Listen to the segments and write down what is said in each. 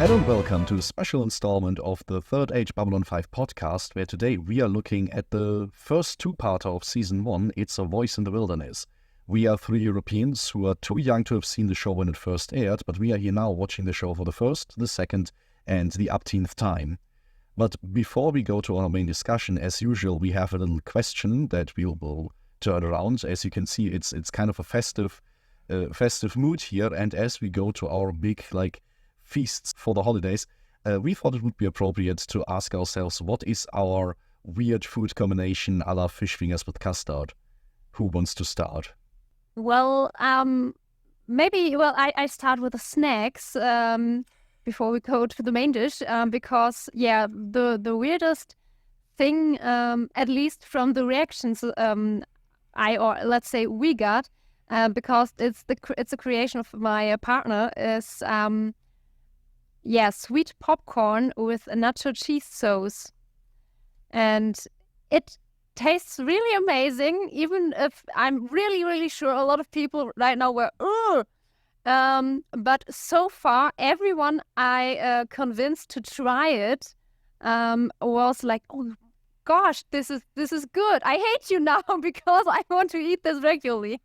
Hello and welcome to a special installment of the Third Age Babylon 5 podcast, where today we are looking at the first two-parter of Season 1, It's a Voice in the Wilderness. We are three Europeans who are too young to have seen the show when it first aired, but we are here now watching the show for the first, the second, and the upteenth time. But before we go to our main discussion, as usual, we have a little question that we will turn around. As you can see, it's kind of a festive mood here, and as we go to our big, feasts for the holidays, we thought it would be appropriate to ask ourselves, what is our weird food combination a la fish fingers with custard? Who wants to start? Well, I start with the snacks before we go to the main dish, because the weirdest thing, at least from the reactions we got, because it's a creation of my partner, is sweet popcorn with a nacho cheese sauce. And it tastes really amazing, even if I'm really, really sure a lot of people right now were, ugh! But so far, everyone I convinced to try it was like, oh gosh, this is good. I hate you now because I want to eat this regularly.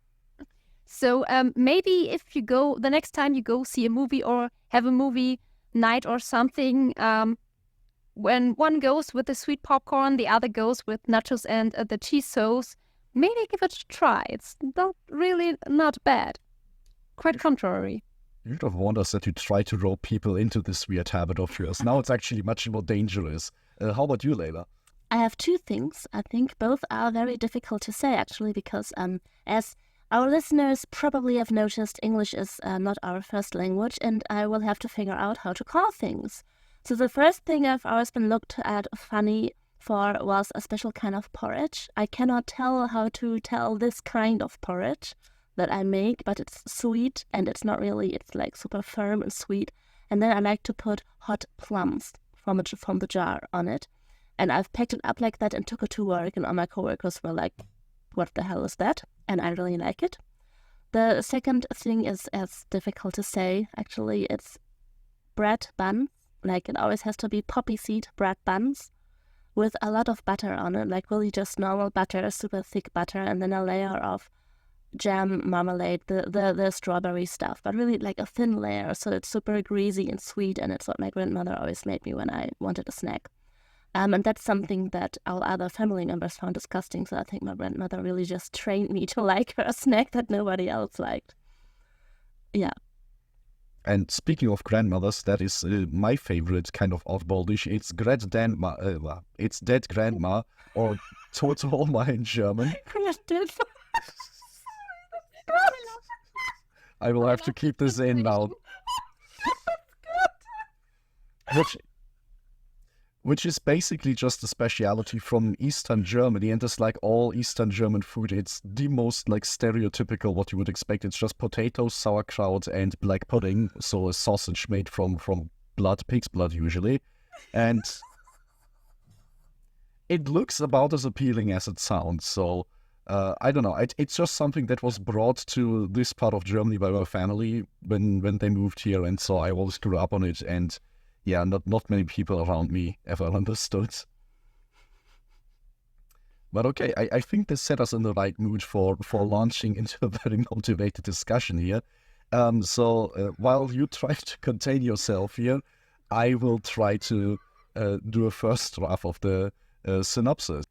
So maybe if you go, the next time you go see a movie or have a movie night or something, when one goes with the sweet popcorn, the other goes with nachos and the cheese sauce, maybe give it a try. It's not bad. Quite contrary. You'd have warned us that you try to rope people into this weird habit of yours. Now it's actually much more dangerous. How about you, Layla? I have two things. I think both are very difficult to say, actually, because as our listeners probably have noticed, English is not our first language, and I will have to figure out how to call things. So the first thing I've always been looked at funny for was a special kind of porridge. I cannot tell how to tell this kind of porridge that I make, but it's sweet, and it's like super firm and sweet. And then I like to put hot plums from the jar on it. And I've packed it up like that and took it to work, and all my coworkers were like, what the hell is that? And I really like it. The second thing is as difficult to say. Actually, it's bread buns. Like, it always has to be poppy seed bread buns with a lot of butter on it, like really just normal butter, super thick butter, and then a layer of jam, marmalade, the strawberry stuff, but really like a thin layer, so it's super greasy and sweet, and it's what my grandmother always made me when I wanted a snack. And that's something that all other family members found disgusting, so I think my grandmother really just trained me to like her snack that nobody else liked. Yeah. And speaking of grandmothers, that is my favorite kind of oddball dish. It's it's dead grandma, or Tote Oma in German. I will have to keep this in now. Which is basically just a speciality from Eastern Germany, and it's like all Eastern German food. It's the most stereotypical what you would expect. It's just potatoes, sauerkraut, and black pudding, so a sausage made from pig's blood usually, and it looks about as appealing as it sounds. So I don't know. It's just something that was brought to this part of Germany by my family when they moved here, and so I always grew up on it. And yeah, not many people around me ever understood. But okay, I think this set us in the right mood for launching into a very motivated discussion here. So while you try to contain yourself here, I will try to do a first draft of the synopsis.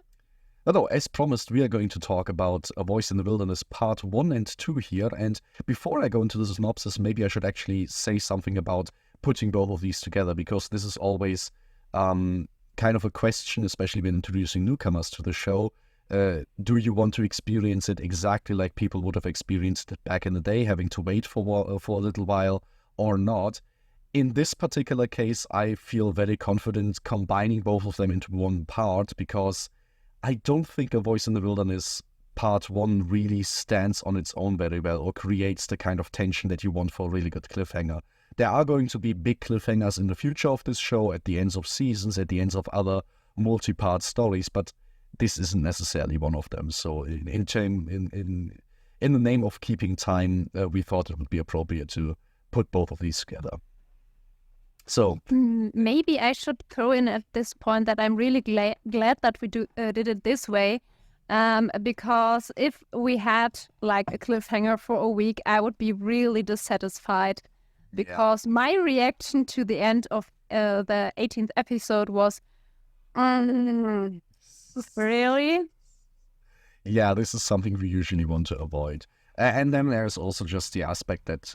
Although, as promised, we are going to talk about A Voice in the Wilderness Part 1 and 2 here. And before I go into the synopsis, maybe I should actually say something about putting both of these together, because this is always kind of a question, especially when introducing newcomers to the show. Do you want to experience it exactly like people would have experienced it back in the day, having to wait for a little while, or not? In this particular case, I feel very confident combining both of them into one part, because I don't think A Voice in the Wilderness Part 1 really stands on its own very well, or creates the kind of tension that you want for a really good cliffhanger. There are going to be big cliffhangers in the future of this show, at the ends of seasons, at the ends of other multi-part stories, but this isn't necessarily one of them. So in the name of keeping time, we thought it would be appropriate to put both of these together. So, Maybe I should throw in at this point that I'm really glad that we did it this way. Because if we had like a cliffhanger for a week, I would be really dissatisfied. Because my reaction to the end of the 18th episode was, really? yeah, this is something we usually want to avoid. And then there's also just the aspect that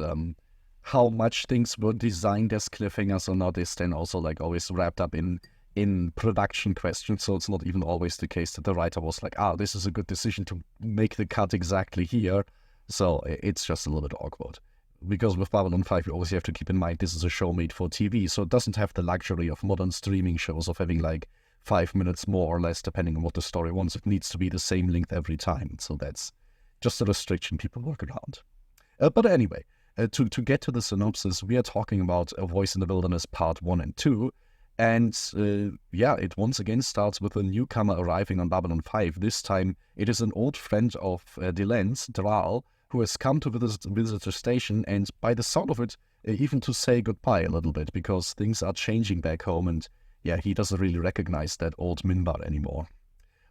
how much things were designed as cliffhangers or not is then also like always wrapped up in production questions. So it's not even always the case that the writer was like, this is a good decision to make the cut exactly here. So it's just a little bit awkward. Because with Babylon 5, you always have to keep in mind this is a show made for TV, so it doesn't have the luxury of modern streaming shows of having like 5 minutes more or less, depending on what the story wants. It needs to be the same length every time. So that's just a restriction people work around. But anyway, to get to the synopsis, we are talking about A Voice in the Wilderness Part 1 and 2. And it once again starts with a newcomer arriving on Babylon 5. This time, it is an old friend of Dylan's, Dral, who has come to visit the station, and by the sound of it, even to say goodbye a little bit, because things are changing back home, and he doesn't really recognize that old Minbar anymore.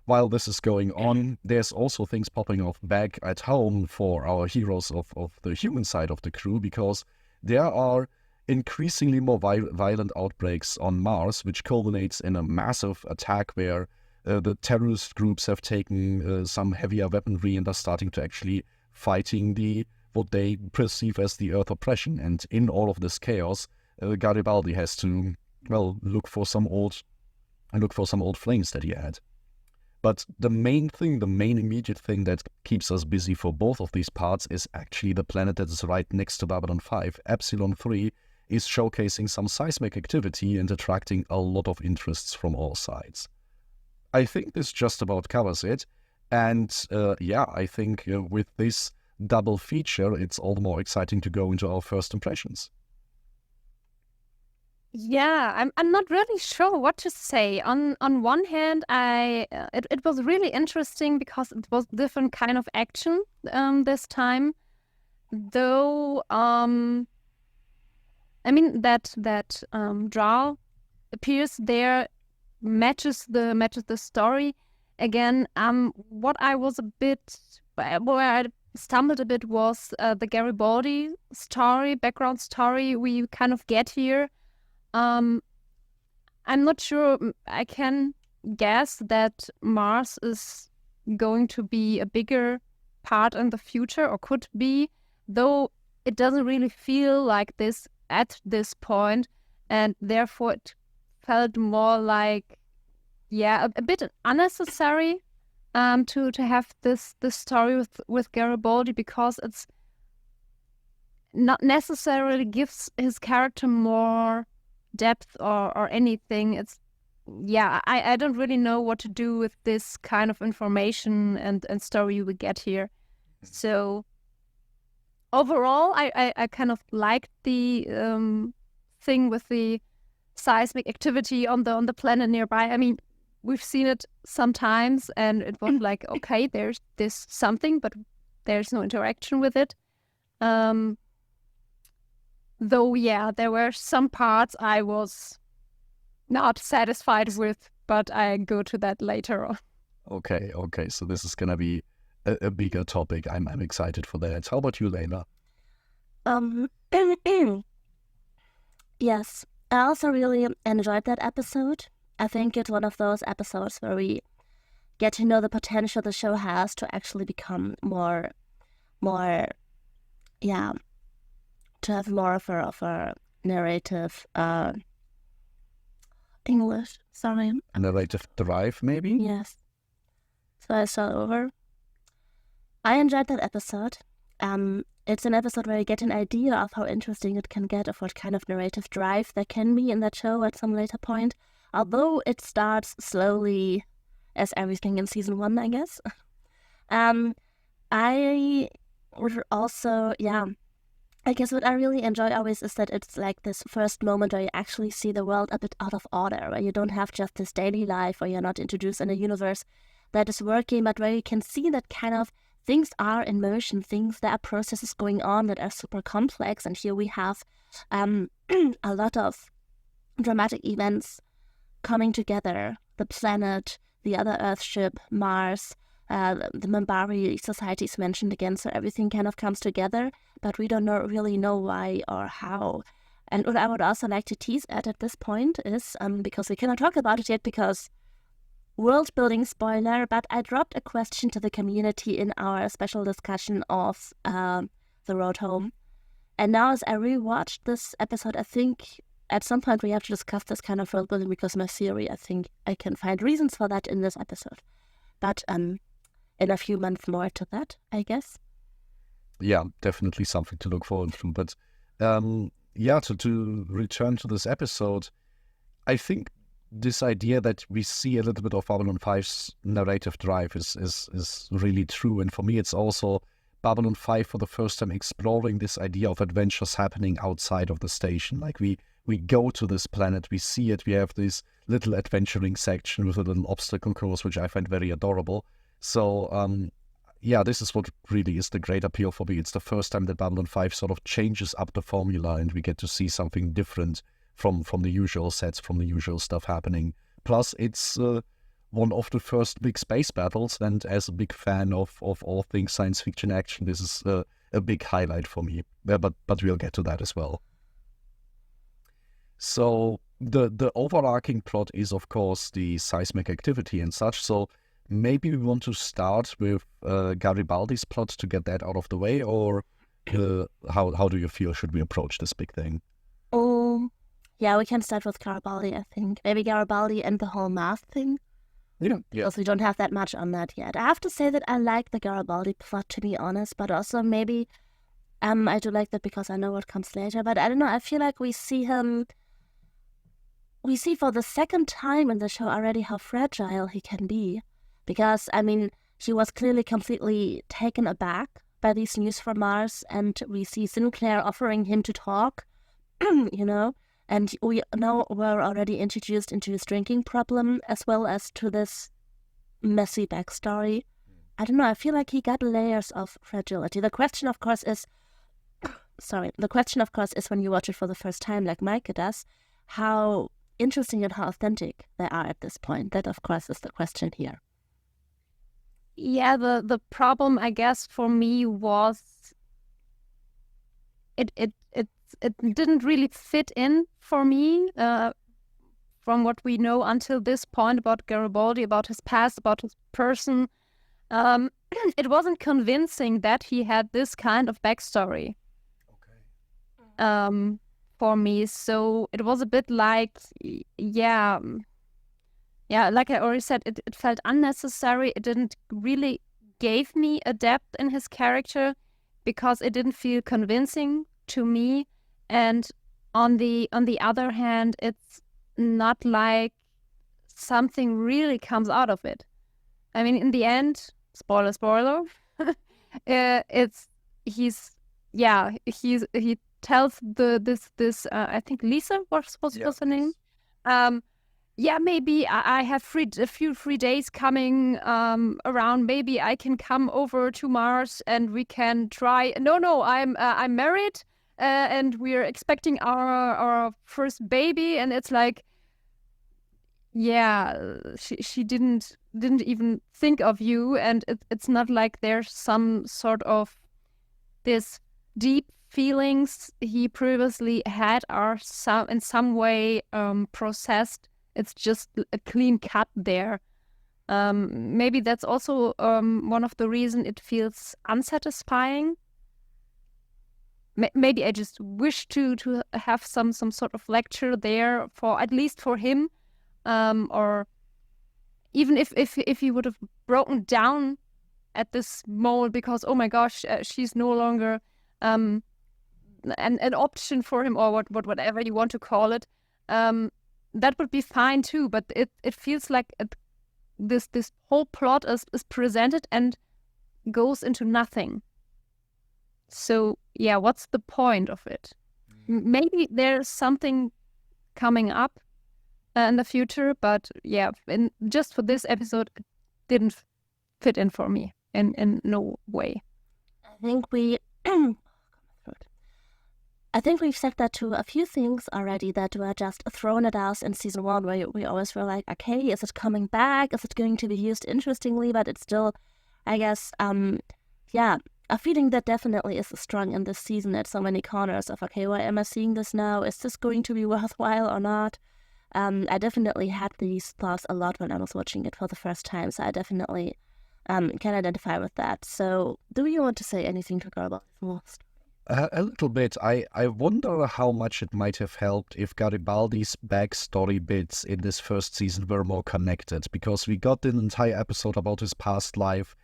While this is going on, there's also things popping off back at home for our heroes of the human side of the crew, because there are increasingly more violent outbreaks on Mars, which culminates in a massive attack where the terrorist groups have taken some heavier weaponry and are starting to actually fighting what they perceive as the Earth oppression. And in all of this chaos, Garibaldi has to look for some old flames that he had. But the main immediate thing that keeps us busy for both of these parts is actually the planet that is right next to Babylon 5. Epsilon III is showcasing some seismic activity and attracting a lot of interests from all sides. I think this just about covers it. And I think with this double feature, it's all the more exciting to go into our first impressions. Yeah, I'm not really sure what to say. On one hand, it was really interesting because it was different kind of action this time. Though that Drow appears there matches the story. Again, what I was where I stumbled a bit was the Garibaldi background story we kind of get here. I'm not sure. I can guess that Mars is going to be a bigger part in the future, or could be, though it doesn't really feel like this at this point, and therefore it felt more like a bit unnecessary to have this story with Garibaldi, because it's not necessarily gives his character more depth or anything. It's I don't really know what to do with this kind of information and story we get here. So overall, I kind of liked the thing with the seismic activity on the planet nearby. I mean, we've seen it sometimes, and it was like, okay, there's this something, but there's no interaction with it. Though, there were some parts I was not satisfied with, but I go to that later on. Okay. So this is gonna be a bigger topic. I'm excited for that. How about you, Layla? Yes, I also really enjoyed that episode. I think it's one of those episodes where we get to know the potential the show has to actually become more, to have more of a narrative, narrative drive, maybe? Yes. So I saw over. I enjoyed that episode. It's an episode where you get an idea of how interesting it can get, of what kind of narrative drive there can be in that show at some later point. Although it starts slowly, as everything in season 1, I guess. I would also, I guess what I really enjoy always is that it's like this first moment where you actually see the world a bit out of order, where you don't have just this daily life, where you're not introduced in a universe that is working, but where you can see that kind of things are in motion, there are processes going on that are super complex. And here we have a lot of dramatic events coming together. The planet, the other Earthship, Mars, the Minbari societies mentioned again, so everything kind of comes together, but we don't really know why or how. And what I would also like to tease at this point is, because we cannot talk about it yet because world building spoiler, but I dropped a question to the community in our special discussion of The Road Home. And now as I rewatched this episode, I think at some point we have to discuss this kind of world building because my theory, I think I can find reasons for that in this episode. But in a few months more to that, I guess. Yeah, definitely something to look forward to. But to return to this episode, I think this idea that we see a little bit of Babylon 5's narrative drive is really true. And for me, it's also Babylon 5 for the first time exploring this idea of adventures happening outside of the station. Like we go to this planet, we see it, we have this little adventuring section with a little obstacle course, which I find very adorable. So, this is what really is the great appeal for me. It's the first time that Babylon 5 sort of changes up the formula and we get to see something different from the usual sets, from the usual stuff happening. Plus, it's one of the first big space battles, and as a big fan of all things science fiction action, this is a big highlight for me. But we'll get to that as well. So the overarching plot is, of course, the seismic activity and such. So maybe we want to start with Garibaldi's plot to get that out of the way, or how do you feel should we approach this big thing? Yeah, we can start with Garibaldi, I think. Maybe Garibaldi and the whole math thing. Yeah. Because we don't have that much on that yet. I have to say that I like the Garibaldi plot, to be honest, but also maybe I do like that because I know what comes later. But I don't know, I feel like we see for the second time in the show already how fragile he can be. Because, I mean, he was clearly completely taken aback by these news from Mars, and we see Sinclair offering him to talk, and we know we're already introduced into his drinking problem as well as to this messy backstory. I don't know, I feel like he got layers of fragility. The question, of course, is when you watch it for the first time, like Meike does, how interesting and how authentic they are at this point. That, of course, is the question here. Yeah, the problem, I guess, for me was it didn't really fit in for me from what we know until this point about Garibaldi, about his past, about his person. It wasn't convincing that he had this kind of backstory. Okay. For me, so it was a bit like, like I already said, it felt unnecessary. It didn't really give me a depth in his character because it didn't feel convincing to me. And on the other hand, it's not like something really comes out of it. I mean, in the end, spoiler, he tells this I think Lisa was her name. Maybe I have a few free days coming around. Maybe I can come over to Mars and we can try. No, I'm married and we're expecting our first baby. And it's like, she didn't even think of you, and it's not like there's some sort of this deep feelings he previously had are in some way processed. It's just a clean cut there. Maybe that's also one of the reasons it feels unsatisfying. Maybe I just wish to have some sort of lecture there for at least for him, or even if he would have broken down at this moment because oh my gosh, she's no longer an option for him, or whatever you want to call it. That would be fine too, but it feels like this whole plot is presented and goes into nothing. So yeah, what's the point of it? Maybe there's something coming up in the future, but yeah, just for this episode, it didn't fit in for me in no way. I think we I think we've said that to a few things already that were just thrown at us in season 1, where we always were like, okay, is it coming back? Is it going to be used interestingly? But it's still, I guess, a feeling that definitely is strong in this season at so many corners of, okay, why am I seeing this now? Is this going to be worthwhile or not? I definitely had these thoughts a lot when I was watching it for the first time, so I definitely can identify with that. So do you want to say anything to Garibaldi's most? A little bit. I wonder how much it might have helped if Garibaldi's backstory bits in this first season were more connected, because we got an entire episode about his past life,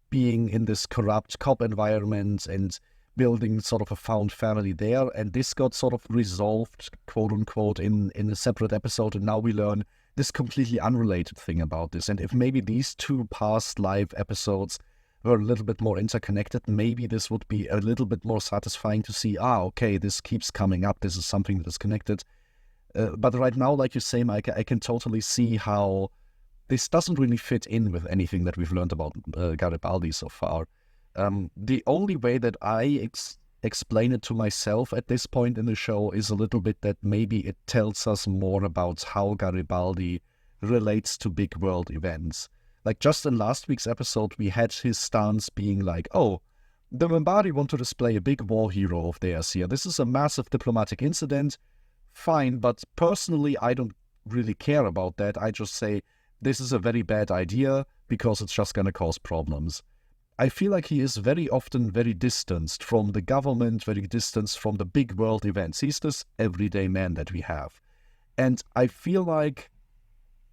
being in this corrupt cop environment and building sort of a found family there, and this got sort of resolved, quote unquote, in a separate episode, and now we learn this completely unrelated thing about this. And if maybe these two past live episodes were a little bit more interconnected, maybe this would be a little bit more satisfying to see, okay, this keeps coming up, this is something that is connected. But right now, like you say, Meike, I can totally see how this doesn't really fit in with anything that we've learned about Garibaldi so far. The only way that I explain it to myself at this point in the show is a little bit that maybe it tells us more about how Garibaldi relates to big world events. Like just in last week's episode, we had his stance being like, oh, the Minbari want to display a big war hero of theirs here. This is a massive diplomatic incident. Fine, but personally, I don't really care about that. I just say, this is a very bad idea because it's just going to cause problems. I feel like he is very often very distanced from the government, very distanced from the big world events. He's this everyday man that we have. And I feel like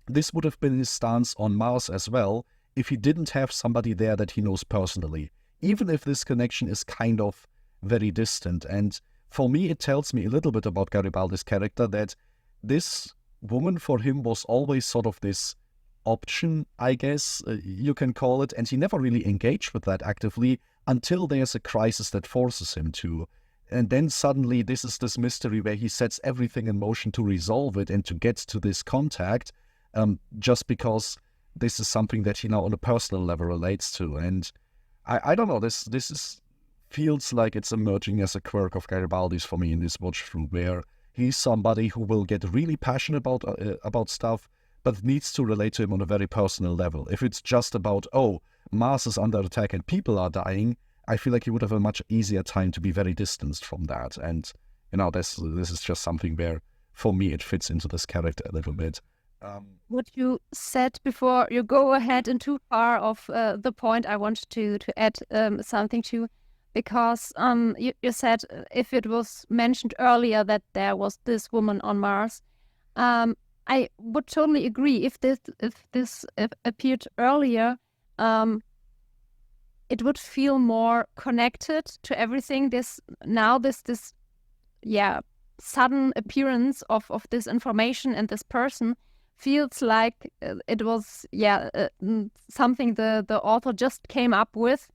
this would have been his stance on Mars as well if he didn't have somebody there that he knows personally, even if this connection is kind of very distant. And for me, it tells me a little bit about Garibaldi's character, that this woman for him was always sort of this option, I guess you can call it, and he never really engaged with that actively until there's a crisis that forces him to. And then suddenly this is this mystery where he sets everything in motion to resolve it and to get to this contact, just because this is something that he now on a personal level relates to. And I don't know, this feels like it's emerging as a quirk of Garibaldi's for me in this watch through, where he's somebody who will get really passionate about stuff, but needs to relate to him on a very personal level. If it's just about, oh, Mars is under attack and people are dying, I feel like he would have a much easier time to be very distanced from that. And, this is just something where, for me, it fits into this character a little bit. What you said before you go ahead and too far of the point I wanted to add something to, because you said if it was mentioned earlier that there was this woman on Mars, I would totally agree. If this appeared earlier, it would feel more connected to everything. This sudden appearance of this information and this person feels like it was something the author just came up with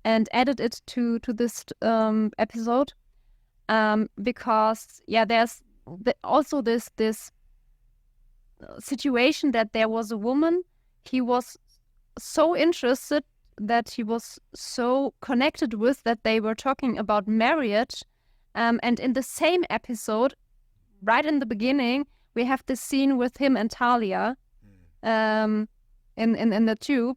and added it to this episode, because there's also this situation that there was a woman he was so interested, that he was so connected with, that they were talking about marriage, and in the same episode, right in the beginning, we have this scene with him and Talia in the tube.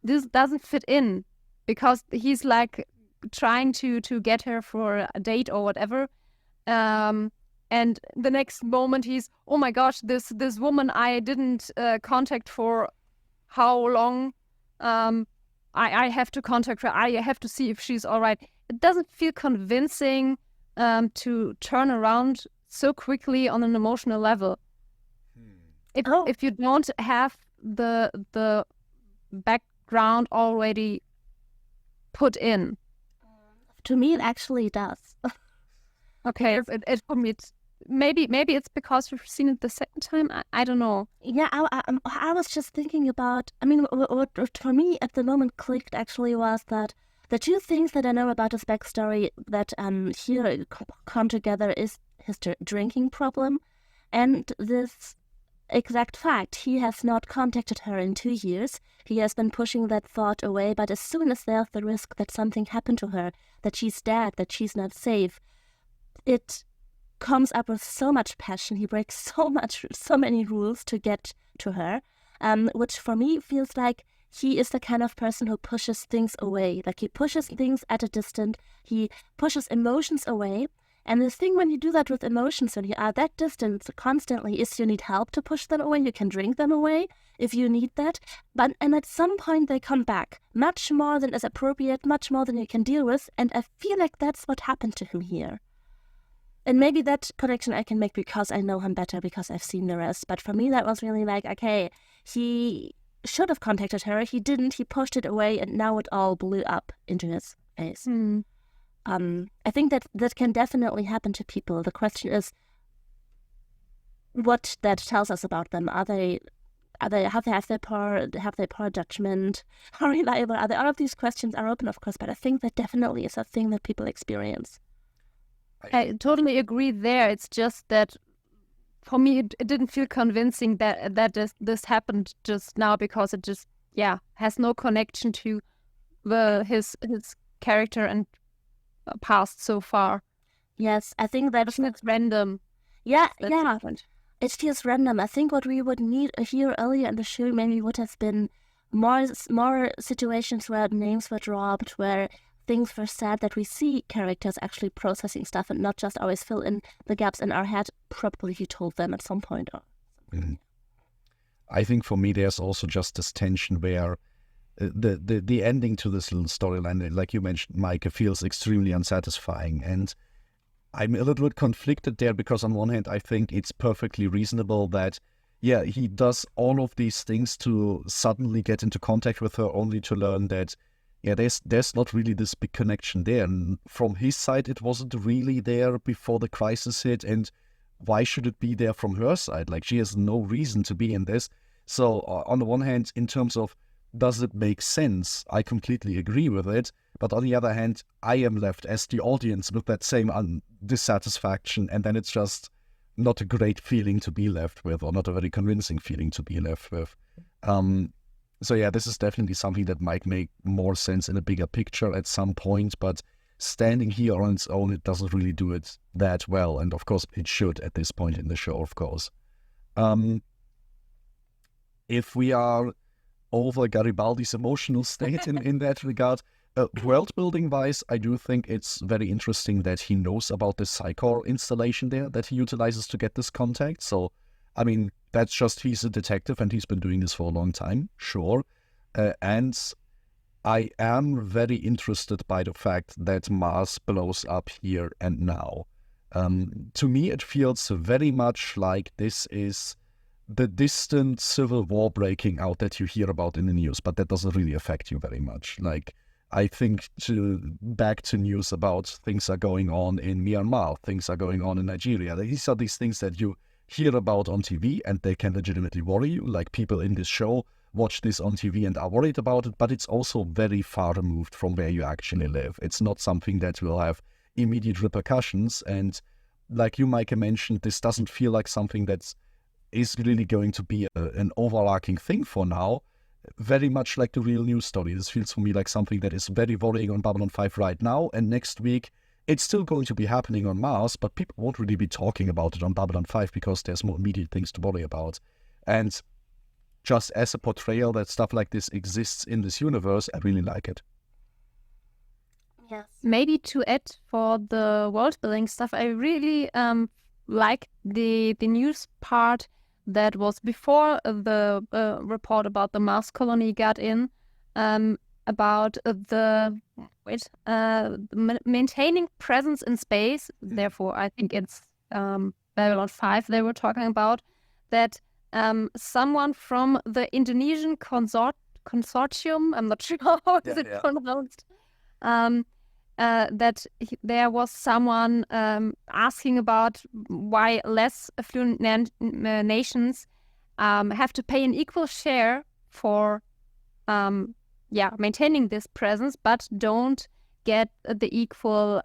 This doesn't fit in, because he's like trying to get her for a date or whatever, and the next moment he's, oh my gosh, this woman I didn't contact for how long, I have to contact her, I have to see if she's all right. It doesn't feel convincing to turn around so quickly on an emotional level. If you don't have the background already put in. To me, it actually does. Okay, for me, maybe it's because we've seen it the second time. I don't know. Yeah, I was just thinking about. I mean, what for me at the moment clicked actually was that the two things that I know about his backstory that here come together is his drinking problem, and this exact fact. He has not contacted her in 2 years. He has been pushing that thought away, but as soon as there's the risk that something happened to her, that she's dead, that she's not safe, it comes up with so much passion. He breaks so many rules to get to her, which for me feels like he is the kind of person who pushes things away. Like he pushes things at a distance. He pushes emotions away. And the thing when you do that with emotions, when you are that distance constantly, is you need help to push them away. You can drink them away if you need that. And at some point they come back, much more than is appropriate, much more than you can deal with. And I feel like that's what happened to him here. And maybe that connection I can make because I know him better, because I've seen the rest. But for me, that was really like, okay, he should have contacted her. He didn't. He pushed it away, and now it all blew up into his face. I think that can definitely happen to people. The question is what that tells us about them. Have they poor judgment? How reliable are they? All of these questions are open, of course, but I think that definitely is a thing that people experience. I totally agree there. It's just that for me, it didn't feel convincing that this happened just now, because it just, has no connection to his character and past so far. Yes, I think that it's random. Yeah. It feels random. I think what we would need here earlier in the show maybe would have been more situations where names were dropped, where things were said, that we see characters actually processing stuff and not just always fill in the gaps in our head. Probably he told them at some point. I think for me there's also just this tension where the ending to this little storyline, like you mentioned, Meike, feels extremely unsatisfying. And I'm a little bit conflicted there, because on one hand, I think it's perfectly reasonable that, he does all of these things to suddenly get into contact with her, only to learn that, there's not really this big connection there. And from his side, it wasn't really there before the crisis hit. And why should it be there from her side? Like, she has no reason to be in this. So on the one hand, in terms of, does it make sense? I completely agree with it. But on the other hand, I am left as the audience with that same dissatisfaction. And then it's just not a great feeling to be left with, or not a very convincing feeling to be left with. So this is definitely something that might make more sense in a bigger picture at some point. But standing here on its own, it doesn't really do it that well. And of course, it should at this point in the show, of course. If we are over Garibaldi's emotional state in that regard, world building wise, I do think it's very interesting that he knows about the Psychor installation there that he utilizes to get this contact. So, I mean, that's just, he's a detective and he's been doing this for a long time, sure. And I am very interested by the fact that Mars blows up here and now. To me, it feels very much like this is the distant civil war breaking out that you hear about in the news, but that doesn't really affect you very much. Like, I think back to news about things are going on in Myanmar, things are going on in Nigeria. These are these things that you hear about on TV and they can legitimately worry you. Like, people in this show watch this on TV and are worried about it, but it's also very far removed from where you actually live. It's not something that will have immediate repercussions. And like you, Meike, mentioned, this doesn't feel like something that is really going to be an overarching thing for now. Very much like the real news story. This feels for me like something that is very worrying on Babylon 5 right now, and next week it's still going to be happening on Mars, but people won't really be talking about it on Babylon 5 because there's more immediate things to worry about. And just as a portrayal that stuff like this exists in this universe, I really like it. Yes. Maybe to add for the world building stuff, I really like the news part that was before the report about the Mars colony got in, about maintaining presence in space. Therefore, I think it's Babylon 5 they were talking about, that someone from the Indonesian consortium, I'm not sure how is it pronounced, that there was someone asking about why less affluent nations have to pay an equal share for maintaining this presence, but don't get the equal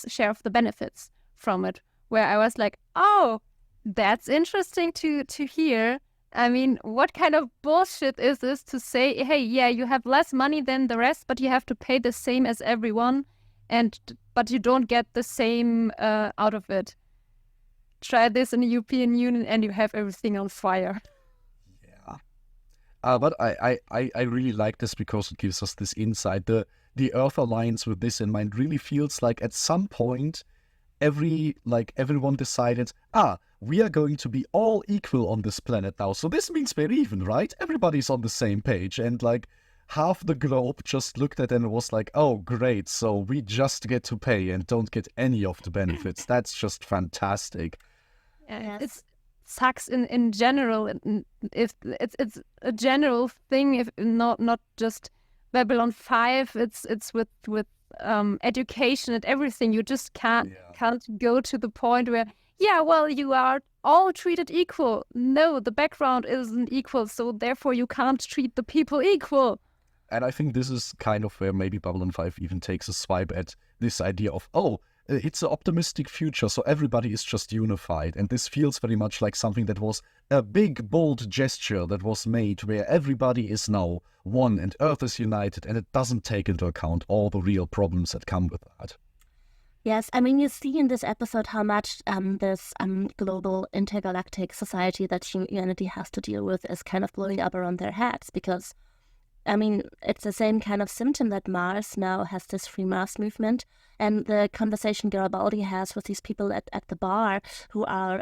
share of the benefits from it. Where I was like, oh, That's interesting to hear. I mean, what kind of bullshit is this to say, hey, yeah, you have less money than the rest, but you have to pay the same as everyone, but you don't get the same out of it. Try this in the European Union and you have everything on fire. But I really like this because it gives us this insight. The Earth Alliance with this in mind really feels like at some point everyone decided, we are going to be all equal on this planet now. So this means we're even, right? Everybody's on the same page. And like half the globe just looked at it and was like, oh, great. So we just get to pay and don't get any of the benefits. That's just fantastic. Yes. It sucks in general. If it's a general thing, if not just Babylon 5, it's with education and everything. You just can't go to the point where, you are all treated equal. No, the background isn't equal, so therefore you can't treat the people equal. And I think this is kind of where maybe Babylon 5 even takes a swipe at this idea of, it's an optimistic future, so everybody is just unified. And this feels very much like something that was a big, bold gesture that was made where everybody is now one and Earth is united, and it doesn't take into account all the real problems that come with that. Yes, I mean, you see in this episode how much this global intergalactic society that humanity has to deal with is kind of blowing up around their heads, because I mean, it's the same kind of symptom that Mars now has this free Mars movement, and the conversation Garibaldi has with these people at the bar who are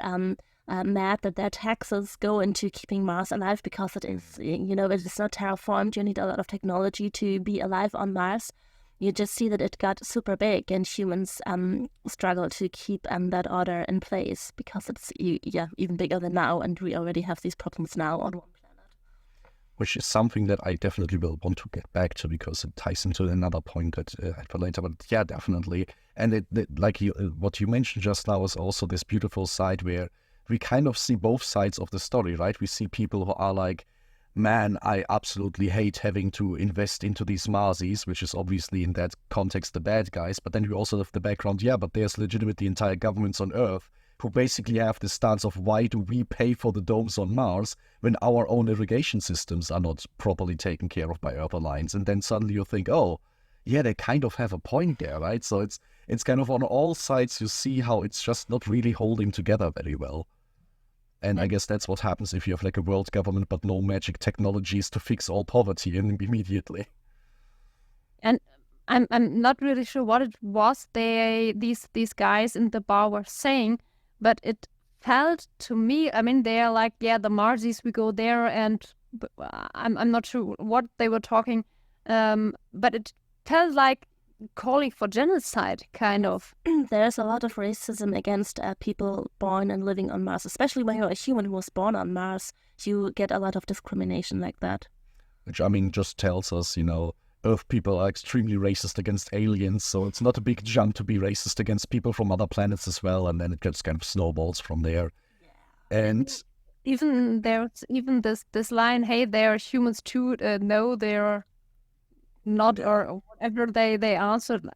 mad that their taxes go into keeping Mars alive because it is, it is not terraformed. You need a lot of technology to be alive on Mars. You just see that it got super big, and humans struggle to keep that order in place because it's even bigger than now, and we already have these problems now on one planet. Which is something that I definitely will want to get back to because it ties into another point that for later. But yeah, definitely. And what you mentioned just now is also this beautiful side where we kind of see both sides of the story, right? We see people who are like, man, I absolutely hate having to invest into these Marsies, which is obviously in that context the bad guys. But then we also have the background, but there's legitimately entire governments on Earth who basically have this stance of why do we pay for the domes on Mars when our own irrigation systems are not properly taken care of by Earth Alliance? And then suddenly you think, they kind of have a point there, right? So it's kind of on all sides you see how it's just not really holding together very well. And I guess that's what happens if you have like a world government but no magic technologies to fix all poverty immediately. And I'm not really sure what it was these guys in the bar were saying, but it felt to me, I mean, they're like, the Marsies, we go there, and I'm not sure what they were talking, but it felt like calling for genocide, kind of. There's a lot of racism against people born and living on Mars, especially when you're a human who was born on Mars. You get a lot of discrimination like that. Which, I mean, just tells us, Earth people are extremely racist against aliens, so it's not a big jump to be racist against people from other planets as well, and then it just kind of snowballs from there. Yeah. And even there's this line, hey, they're humans too. No, they're not, or whatever they answered.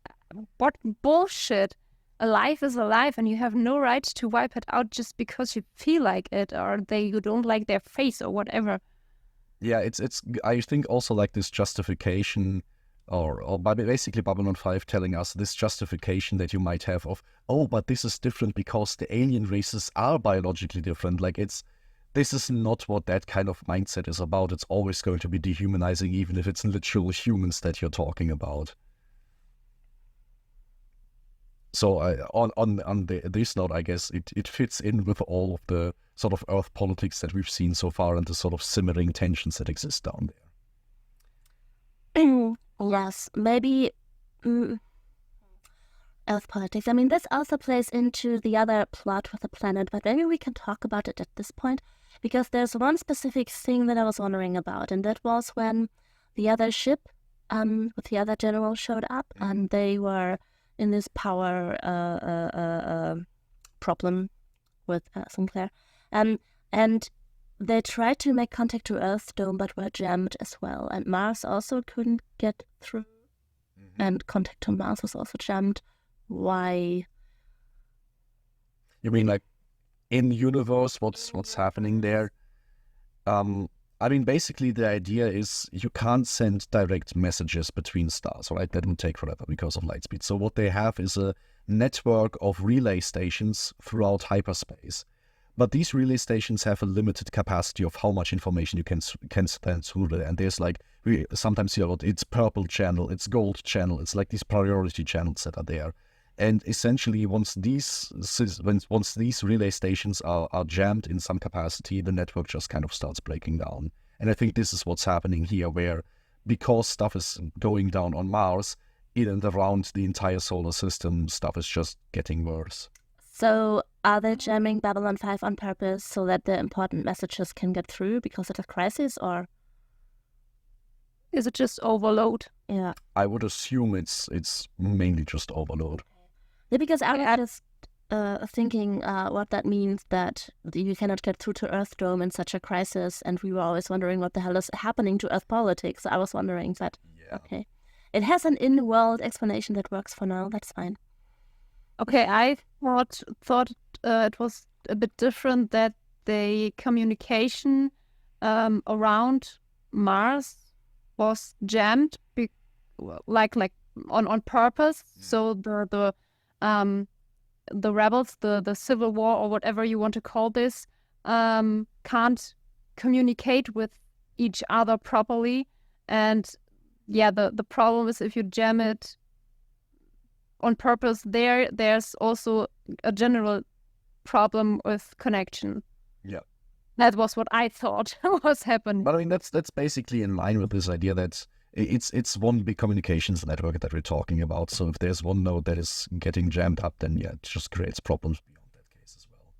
What bullshit! A life is a life, and you have no right to wipe it out just because you feel like it, or you don't like their face or whatever. Yeah, it's I think also like this justification, or basically Babylon 5 telling us this justification that you might have of, but this is different because the alien races are biologically different. Like this is not what that kind of mindset is about. It's always going to be dehumanizing, even if it's literal humans that you're talking about. So on this note, I guess it fits in with all of the sort of Earth politics that we've seen so far and the sort of simmering tensions that exist down there. Yes, maybe Earth politics. I mean, this also plays into the other plot with the planet, but maybe we can talk about it at this point, because there's one specific thing that I was wondering about, and that was when the other ship with the other general showed up, and they were in this power problem with Sinclair. And they tried to make contact to Earth's dome, but were jammed as well. And Mars also couldn't get through. Mm-hmm. And contact to Mars was also jammed. Why? You mean like in universe, what's happening there. I mean, basically the idea is you can't send direct messages between stars, right? That would take forever because of light speed. So what they have is a network of relay stations throughout hyperspace. But these relay stations have a limited capacity of how much information you can send through there. And there's like, we sometimes hear about it's purple channel, it's gold channel, it's like these priority channels that are there. And essentially, once these relay stations are jammed in some capacity, the network just kind of starts breaking down. And I think this is what's happening here, where because stuff is going down on Mars, in and around the entire solar system, stuff is just getting worse. So are they jamming Babylon 5 on purpose so that the important messages can get through because of the crisis, or? Is it just overload? Yeah. I would assume it's mainly just overload. Yeah, because I was just thinking what that means, that you cannot get through to Earth Dome in such a crisis, and we were always wondering what the hell is happening to Earth politics. I was wondering that. Yeah. Okay. It has an in-world explanation that works for now. That's fine. Okay, I thought it was a bit different, that the communication around Mars was jammed, like on purpose. So the rebels, the civil war, or whatever you want to call this, can't communicate with each other properly. And yeah, the problem is if you jam it on purpose, there's also a general problem with connection. Yeah. That was what I thought was happening. But I mean, that's basically in line with this idea that it's one big communications network that we're talking about. So if there's one node that is getting jammed up, then yeah, it just creates problems beyond that case as well.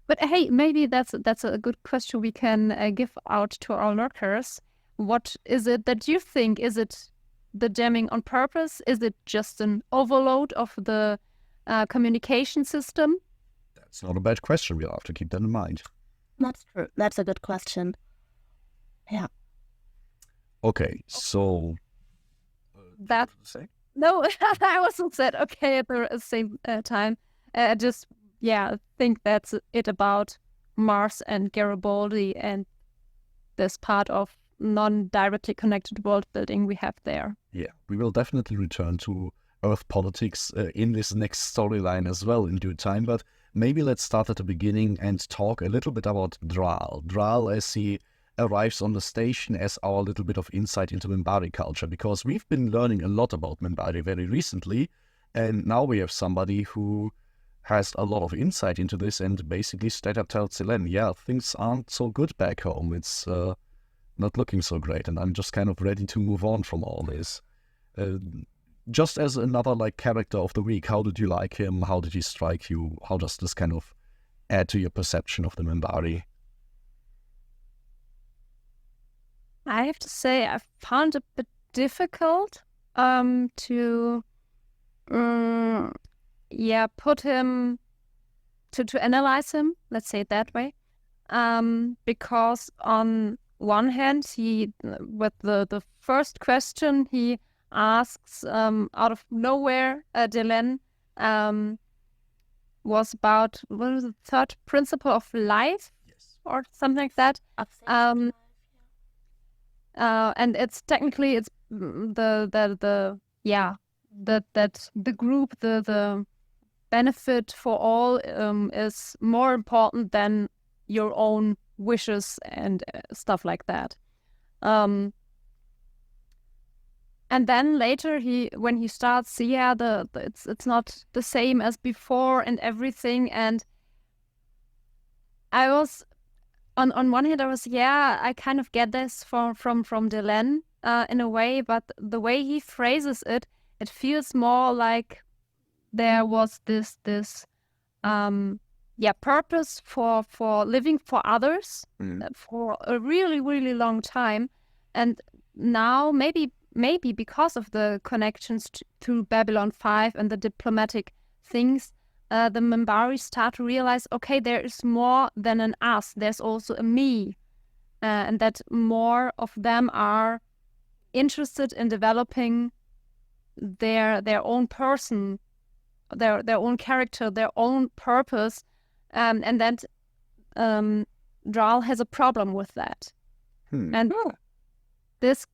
But hey, maybe that's a good question we can give out to our lurkers. What is it that you think? Is it the jamming on purpose? Is it just an overload of the communication system? That's not a bad question. We'll have to keep that in mind. That's true. That's a good question. Yeah. Okay, so That no, I wasn't said okay at the same time. Just think that's it about Mars and Garibaldi and this part of non-directly connected world building we have there. Yeah, we will definitely return to Earth politics in this next storyline as well in due time, but maybe let's start at the beginning and talk a little bit about Dral. Dral, as he arrives on the station, as our little bit of insight into Minbari culture, because we've been learning a lot about Minbari very recently, and now we have somebody who has a lot of insight into this and basically straight up tells Selene, yeah, things aren't so good back home. It's not looking so great, and I'm just kind of ready to move on from all this. Just as another character of the week, how did you like him? How did he strike you? How does this kind of add to your perception of the Minbari? I have to say I found it a bit difficult to put him to analyze him, let's say it that way, because on one hand, he, with the first question he asks out of nowhere, Delenn, was about, what was the third principle of life? Yes. Or something like that. And it's technically the group, the benefit for all is more important than your own wishes and stuff like that. And then later when he starts, it's not the same as before and everything. And I was on one hand, I kind of get this from Delenn in a way, but the way he phrases it feels more like there was this purpose for living for others for a really, really long time. And now maybe because of the connections to Babylon 5 and the diplomatic things, the Minbari start to realize, okay, there is more than an us. There's also a me. And that more of them are interested in developing their own person, their own character, their own purpose, and that Dral has a problem with that. And this,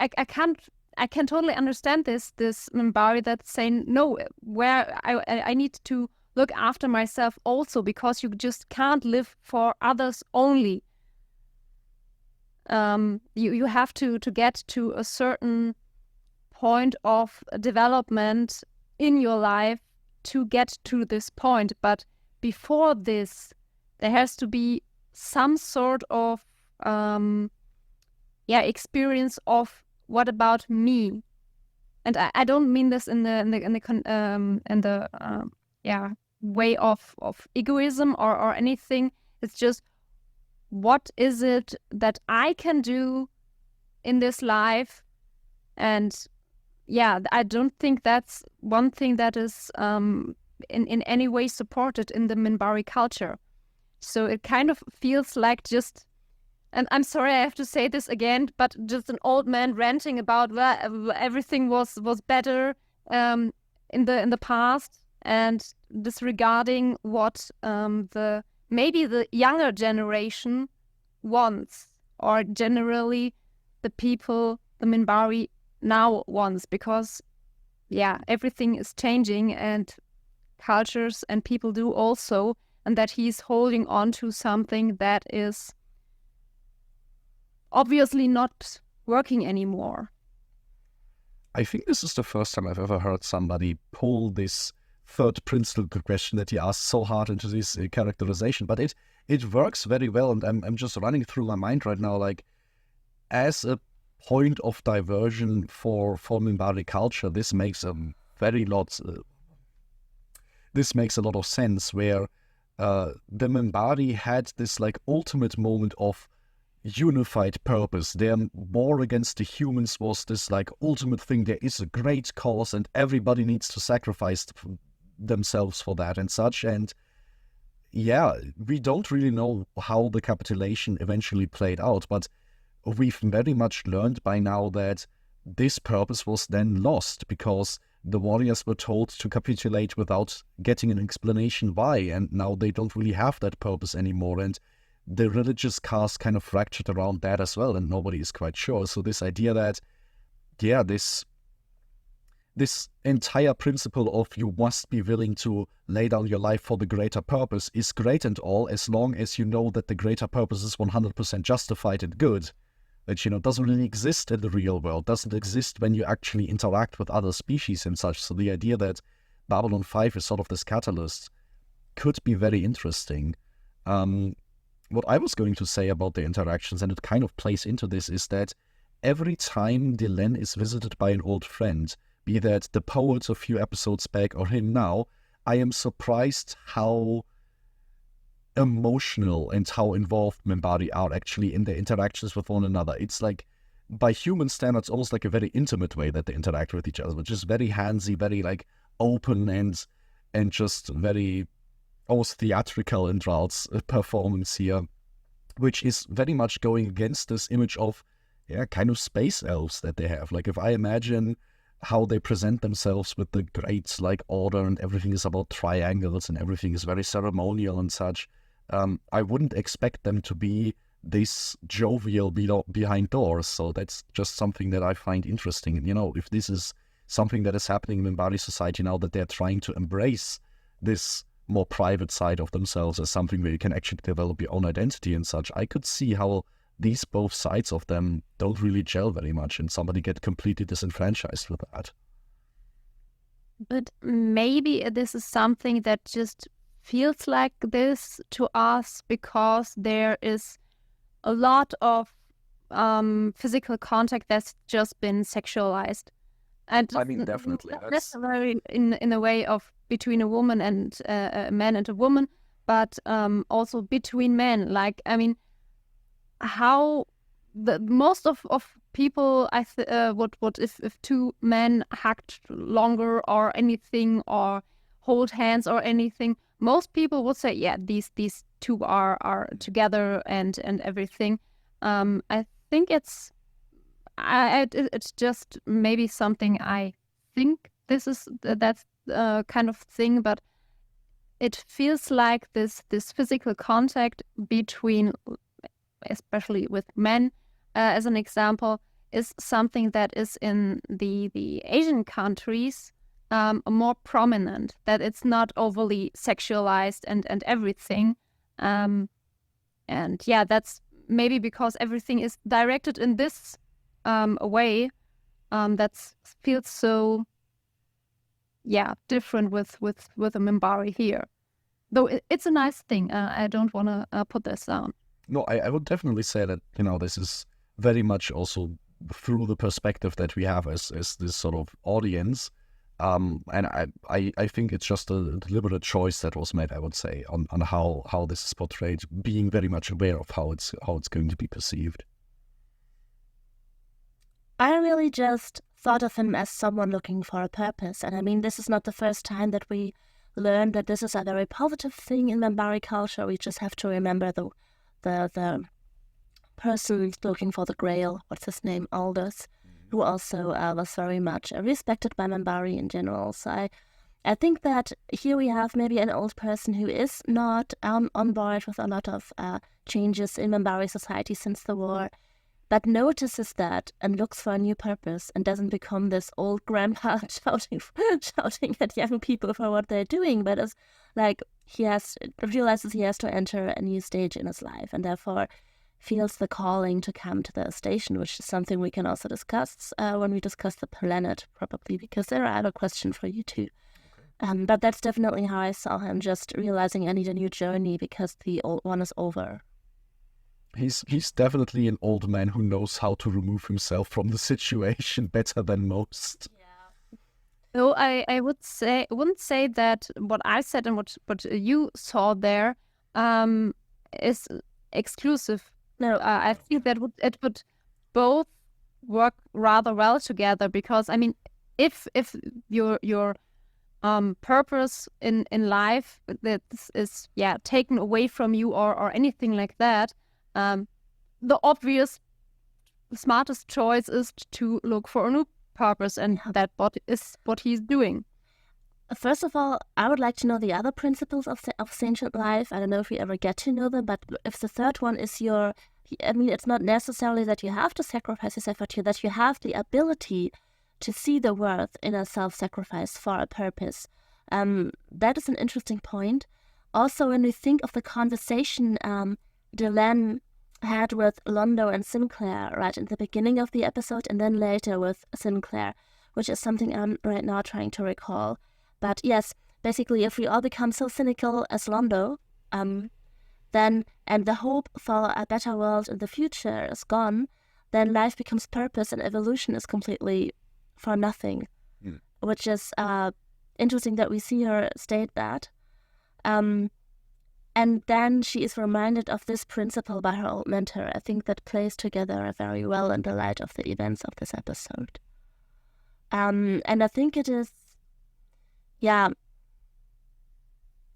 I can totally understand this Minbari that's saying, no, where I need to look after myself also, because you just can't live for others only. You have to get to a certain point of development in your life to get to this point. But before this, there has to be some sort of experience of what about me. And I don't mean this in the way of egoism or anything. It's just, what is it that I can do in this life? And I don't think that's one thing that is in any way supported in the Minbari culture. So it kind of feels like just, and I'm sorry I have to say this again, but just an old man ranting about everything was better in the past, and disregarding what maybe the younger generation wants, or generally the people, the Minbari now wants, because everything is changing and cultures and people do also, and that he's holding on to something that is obviously not working anymore. I think this is the first time I've ever heard somebody pull this third principle question that he asked so hard into this characterization, but it works very well. And I'm just running through my mind right now, like, as a point of diversion for Minbari culture, this makes a lot of sense, where the Minbari had this like ultimate moment of unified purpose. Their war against the humans was this like ultimate thing. There is a great cause and everybody needs to sacrifice themselves for that and such. And we don't really know how the capitulation eventually played out, but we've very much learned by now that this purpose was then lost, because the warriors were told to capitulate without getting an explanation why, and now they don't really have that purpose anymore. And the religious caste kind of fractured around that as well, and nobody is quite sure. So this idea that, this entire principle of you must be willing to lay down your life for the greater purpose is great and all, as long as you know that the greater purpose is 100% justified and good. That, doesn't really exist in the real world, doesn't exist when you actually interact with other species and such. So the idea that Babylon 5 is sort of this catalyst could be very interesting. What I was going to say about the interactions, and it kind of plays into this, is that every time Delenn is visited by an old friend, be that the poet a few episodes back or him now, I am surprised how emotional and how involved Minbari are actually in their interactions with one another. It's like, by human standards, almost like a very intimate way that they interact with each other, which is very handsy, very like open and just very almost theatrical in Dral's performance here, which is very much going against this image of kind of space elves that they have. Like, if I imagine how they present themselves with the great like order and everything is about triangles and everything is very ceremonial and such, I wouldn't expect them to be this jovial behind doors. So that's just something that I find interesting. And, if this is something that is happening in Minbari society now, that they're trying to embrace this more private side of themselves as something where you can actually develop your own identity and such, I could see how these both sides of them don't really gel very much and somebody get completely disenfranchised with that. But maybe this is something that just feels like this to us because there is a lot of physical contact that's just been sexualized. And I mean, definitely. Not necessarily in a way of between a woman and a man and a woman, but also between men. Like, I mean, how the most of people, what if two men hacked longer or anything, or hold hands or anything, most people would say, yeah, these two are together and everything. I think it's just maybe something I think that's kind of thing, but it feels like this physical contact between, especially with men, as an example, is something that is in the Asian countries more prominent, that it's not overly sexualized and everything. And yeah, that's maybe because everything is directed in this way that feels so different with a Minbari here. Though it's a nice thing. I don't want to put this down. No, I would definitely say that, this is very much also through the perspective that we have as this sort of audience. And I think it's just a deliberate choice that was made, I would say, on how this is portrayed, being very much aware of how it's going to be perceived. I really just thought of him as someone looking for a purpose. And I mean, this is not the first time that we learned that this is a very positive thing in Minbari culture. We just have to remember the person looking for the Grail, what's his name, Aldous, who also was very much respected by Minbari in general. So I think that here we have maybe an old person who is not on board with a lot of changes in Minbari society since the war, but notices that and looks for a new purpose and doesn't become this old grandpa shouting at young people for what they're doing, but is like realizes he has to enter a new stage in his life and therefore feels the calling to come to the station, which is something we can also discuss when we discuss the planet, probably, because there are other questions for you too. Okay. But that's definitely how I saw him, just realizing I need a new journey because the old one is over. He's definitely an old man who knows how to remove himself from the situation better than most. Yeah. So I wouldn't say that what I said and what you saw there is exclusive. No, I think that it would both work rather well together, because I mean, if your purpose in life that is taken away from you or anything like that, the obvious smartest choice is to look for a new purpose, and that is what he's doing. First of all, I would like to know the other principles of sentient life. I don't know if we ever get to know them, but if the third one is it's not necessarily that you have to sacrifice yourself, but that you have the ability to see the worth in a self-sacrifice for a purpose. That is an interesting point. Also, when we think of the conversation Delenn had with Londo and Sinclair right in the beginning of the episode, and then later with Sinclair, which is something I'm right now trying to recall. But yes, basically, if we all become so cynical as Londo, then and the hope for a better world in the future is gone, then life becomes purpose and evolution is completely for nothing. Which is interesting that we see her state that. And then she is reminded of this principle by her old mentor. I think that plays together very well in the light of the events of this episode. And I think it is,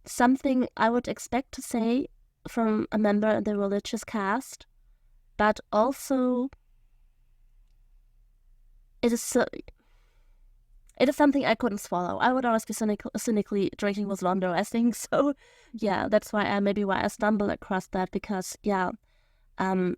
something I would expect to say from a member in the religious caste, but also it is something I couldn't swallow. I would always be cynically drinking with Londo, I think. So, that's why I stumbled across that, because, I find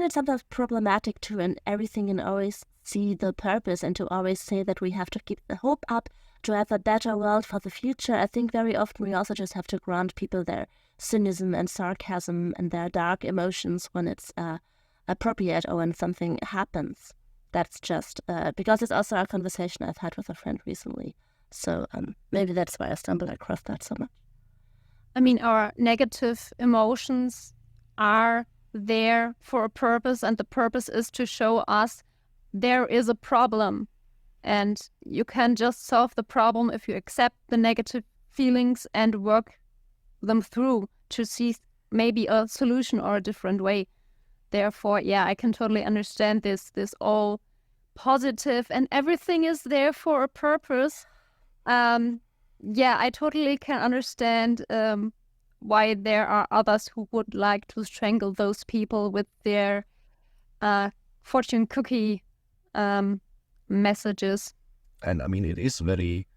it sometimes problematic to in everything and always see the purpose and to always say that we have to keep the hope up to have a better world for the future. I think very often we also just have to grant people their cynicism and sarcasm and their dark emotions when it's appropriate or when something happens. That's just because it's also a conversation I've had with a friend recently. So maybe that's why I stumbled across that so much. I mean, our negative emotions are there for a purpose, and the purpose is to show us there is a problem. And you can just solve the problem if you accept the negative feelings and work them through to see maybe a solution or a different way. Therefore, I can totally understand this all positive and everything is there for a purpose. I totally can understand why there are others who would like to strangle those people with their fortune cookie messages. And I mean, it is very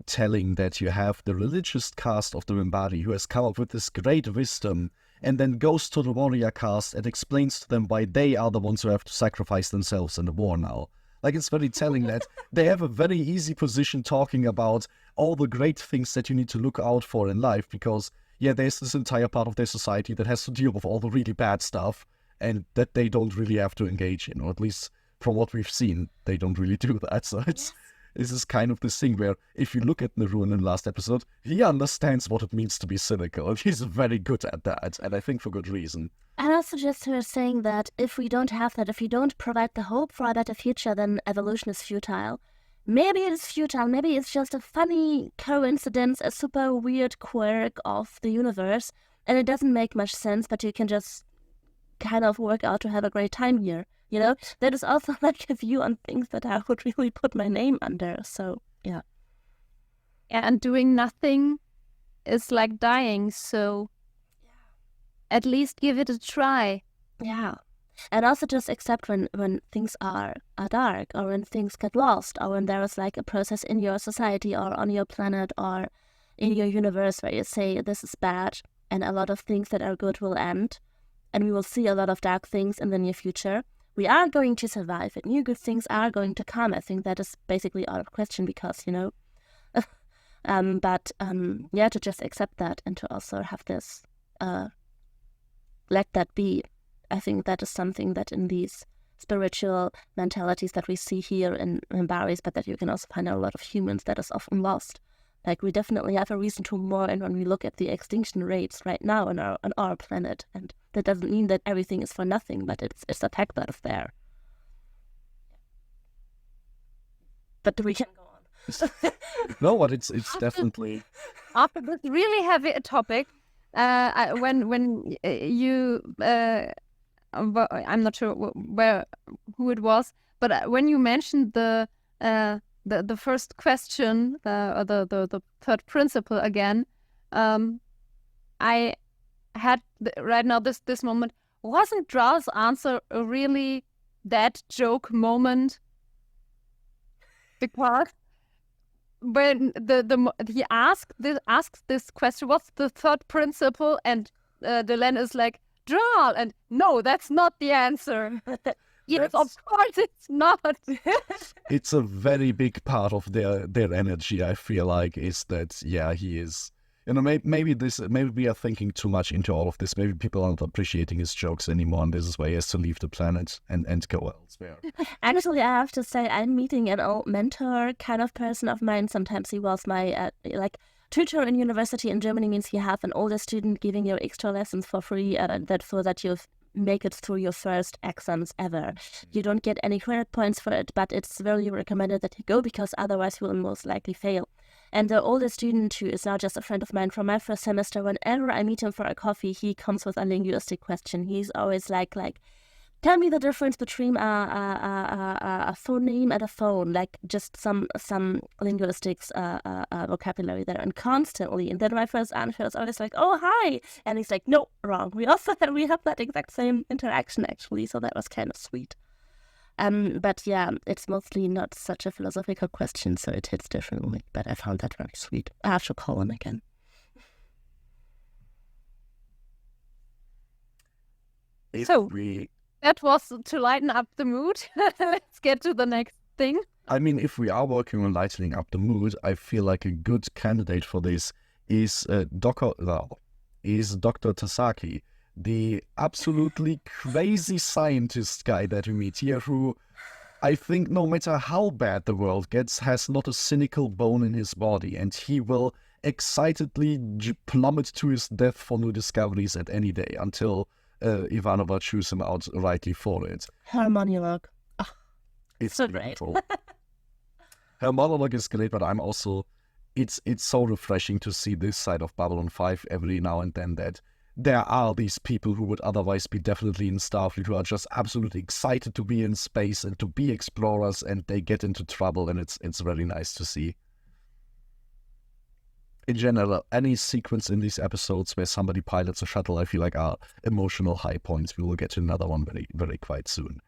telling that you have the religious caste of the Minbari who has come up with this great wisdom and then goes to the warrior caste and explains to them why they are the ones who have to sacrifice themselves in the war now. Like, it's very telling that they have a very easy position talking about all the great things that you need to look out for in life because, yeah, there's this entire part of their society that has to deal with all the really bad stuff and that they don't really have to engage in, or at least from what we've seen, they don't really do that. So this is kind of this thing where if you look at Neruin in the last episode, he understands what it means to be cynical, and he's very good at that, and I think for good reason. And also just her saying that if we don't have that, if we don't provide the hope for a better future, then evolution is futile. Maybe it is futile, maybe it's just a funny coincidence, a super weird quirk of the universe, and it doesn't make much sense, but you can just kind of work out to have a great time here. You know, that is also like a view on things that I would really put my name under. So, yeah. And doing nothing is like dying. So at least give it a try. Yeah. And also just accept when things are dark, or when things get lost, or when there is like a process in your society or on your planet or in your universe where you say this is bad and a lot of things that are good will end. And we will see a lot of dark things in the near future. We are going to survive, and new good things are going to come. I think that is basically out of question because, you know, yeah, to just accept that and to also have this, let that be. I think that is something that in these spiritual mentalities that we see here in Baris, but that you can also find in a lot of humans, that is often lost. Like, we definitely have a reason to mourn when we look at the extinction rates right now on our planet, and that doesn't mean that everything is for nothing, but it's a fact that is there. But we can go on. No, but it's definitely... After this really heavy topic, when you... I'm not sure who it was, but when you mentioned the first question, or the third principle again, I had right now this moment. Wasn't Dral's answer a really that joke moment? Because when he asks this question, what's the third principle, and Delenn is like, Dral, and no, that's not the answer. Yes, of course it's not. It's a very big part of their energy, I feel like, is that, yeah, he is... You know, maybe we are thinking too much into all of this. Maybe people aren't appreciating his jokes anymore, and this is why he has to leave the planet and go elsewhere. Actually, I have to say, I'm meeting an old mentor kind of person of mine. Sometimes he was my, tutor in university in Germany means you have an older student giving you extra lessons for free, so that you make it through your first exams ever. You don't get any credit points for it, but it's very recommended that you go, because otherwise you will most likely fail. And the older student, who is now just a friend of mine from my first semester, whenever I meet him for a coffee, he comes with a linguistic question. He's always like, tell me the difference between a phoneme and a phone, like just some linguistics vocabulary there, and constantly. And then my first answer is always like, oh, hi. And he's like, no, wrong. We have that exact same interaction, actually. So that was kind of sweet. But yeah, it's mostly not such a philosophical question, so it hits differently. But I found that very sweet. I have to call him again. That was to lighten up the mood. Let's get to the next thing. I mean, if we are working on lightening up the mood, I feel like a good candidate for this is Dr. Tasaki, the absolutely crazy scientist guy that we meet here, who I think no matter how bad the world gets, has not a cynical bone in his body, and he will excitedly plummet to his death for new discoveries at any day until Ivanova chews him out rightly for it. Her monologue. Oh, it's so great. Her monologue is great, but I'm also... It's so refreshing to see this side of Babylon 5 every now and then, that there are these people who would otherwise be definitely in Starfleet who are just absolutely excited to be in space and to be explorers, and they get into trouble, and it's very nice to see. In general, any sequence in these episodes where somebody pilots a shuttle, I feel like are emotional high points. We will get to another one very, very quite soon.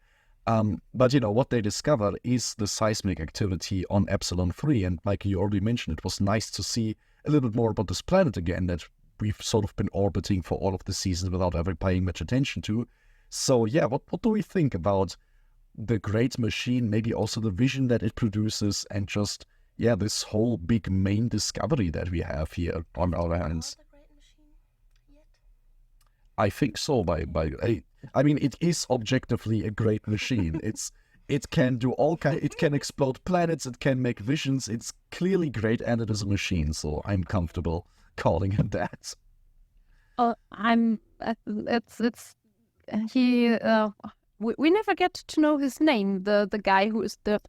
But what they discover is the seismic activity on Epsilon III. And Meike, you already mentioned it was nice to see a little bit more about this planet again that we've sort of been orbiting for all of the seasons without ever paying much attention to. So yeah, what do we think about the great machine, maybe also the vision that it produces, and just, this whole big main discovery that we have here on our hands? I think so. I mean, it is objectively a great machine. It can do it can explode planets, it can make visions. It's clearly great, and it is a machine. So I'm comfortable calling it that. We never get to know his name. The guy who is the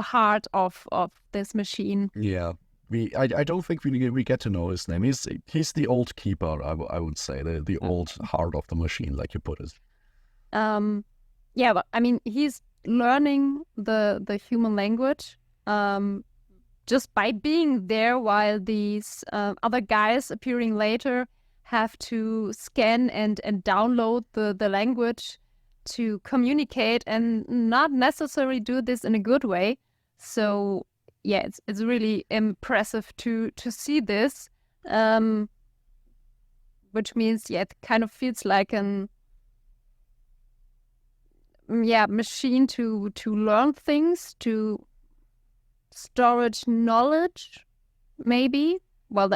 heart of this machine. Yeah. I don't think we get to know his name. He's the old keeper, I would say, the old heart of the machine, like you put it. But I mean, he's learning the human language just by being there, while these other guys appearing later have to scan and download the language to communicate, and not necessarily do this in a good way. So yeah, it's really impressive to see this, which means it kind of feels like an machine to learn things, to storage knowledge, maybe. Well,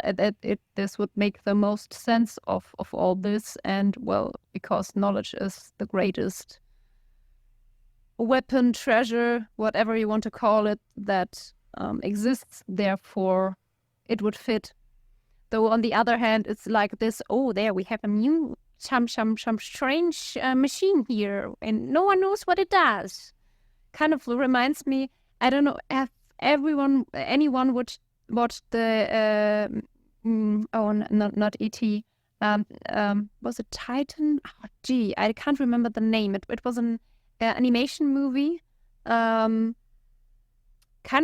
this would make the most sense of all this, and well, because knowledge is the greatest weapon, treasure, whatever you want to call it, that exists. Therefore, it would fit. Though on the other hand, it's like this. Oh, there we have a new some strange machine here, and no one knows what it does. Kind of reminds me. I don't know if anyone would watch the not E.T. Was it Titan? Oh, gee, I can't remember the name. It was an animation movie. Kind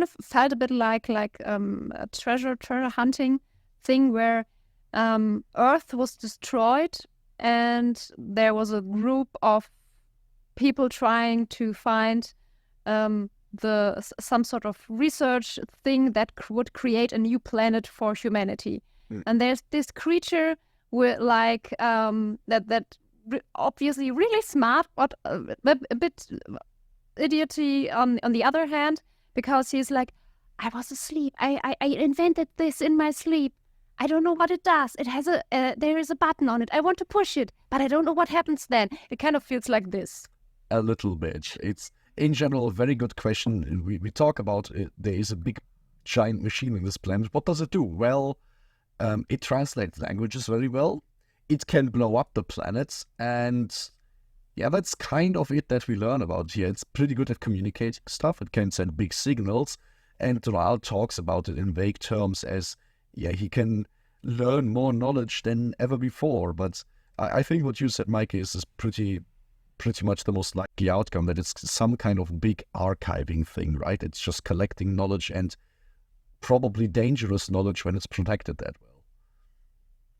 of felt a bit like a treasure hunting thing, where Earth was destroyed and there was a group of people trying to find some sort of research thing that would create a new planet for humanity. And there's this creature with obviously really smart, but a bit idioty on the other hand, because he's like, I was asleep. I invented this in my sleep. I don't know what it does. It has there is a button on it. I want to push it, but I don't know what happens then. It kind of feels like this. A little bit. It's, in general, a very good question. We talk about there is a big, giant machine on this planet. What does it do? Well, it translates languages very well. It can blow up the planets, and that's kind of it that we learn about here. It's pretty good at communicating stuff. It can send big signals, and Raal talks about it in vague terms as, he can learn more knowledge than ever before. But I think what you said, Meike, is pretty much the most likely outcome, that it's some kind of big archiving thing, right? It's just collecting knowledge, and probably dangerous knowledge when it's protected that well.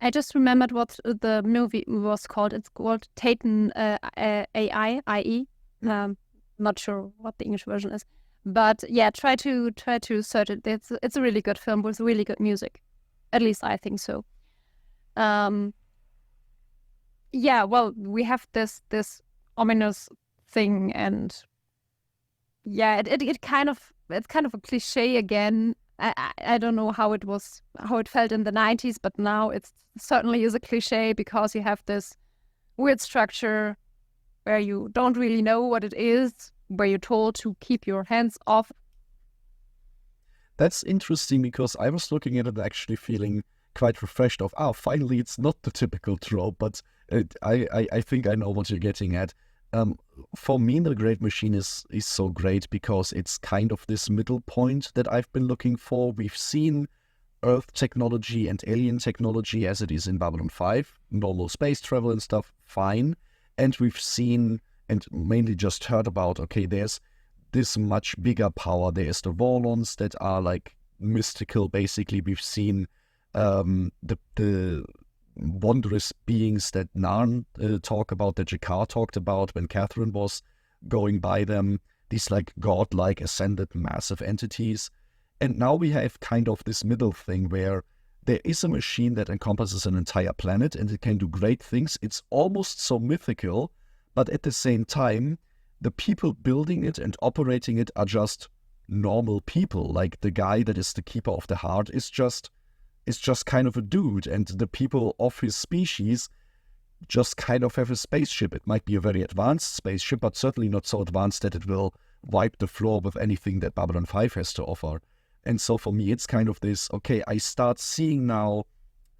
I just remembered what the movie was called. It's called Titan AI, IE. Not sure what the English version is, but try to search it. It's a really good film with really good music. At least I think so. Well, we have this ominous thing, and it's kind of a cliche again. I don't know how it felt in the 90s, but now it certainly is a cliche, because you have this weird structure where you don't really know what it is, where you're told to keep your hands off. That's interesting, because I was looking at it actually feeling quite refreshed of, finally it's not the typical trope, but I think I know what you're getting at. For me, the Great Machine is so great because it's kind of this middle point that I've been looking for. We've seen Earth technology and alien technology as it is in Babylon 5, normal space travel and stuff, fine. And we've seen and mainly just heard about, okay, there's this much bigger power. There's the Vorlons that are like mystical, basically. We've seen the wondrous beings that Narn talk about, that Jakar talked about when Catherine was going by them, these like godlike ascended massive entities. And now we have kind of this middle thing where there is a machine that encompasses an entire planet and it can do great things. It's almost so mythical, but at the same time, the people building it and operating it are just normal people. Like the guy that is the keeper of the heart is just kind of a dude, and the people of his species just kind of have a spaceship. It might be a very advanced spaceship, but certainly not so advanced that it will wipe the floor with anything that Babylon 5 has to offer. And so for me, it's kind of this, okay, I start seeing now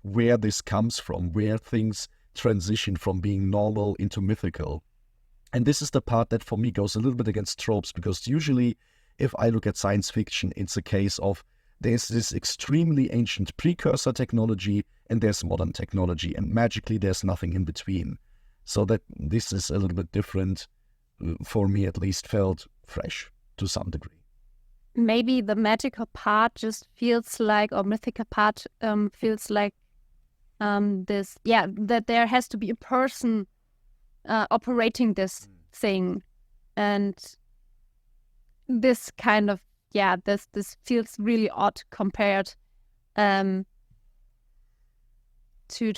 where this comes from, where things transition from being normal into mythical. And this is the part that for me goes a little bit against tropes, because usually if I look at science fiction, it's a case of there's this extremely ancient precursor technology and there's modern technology, and magically there's nothing in between. So that this is a little bit different, for me at least, felt fresh to some degree. Maybe the magical part just feels like, or mythical part feels like that there has to be a person operating this thing. And this kind of, this feels really odd compared to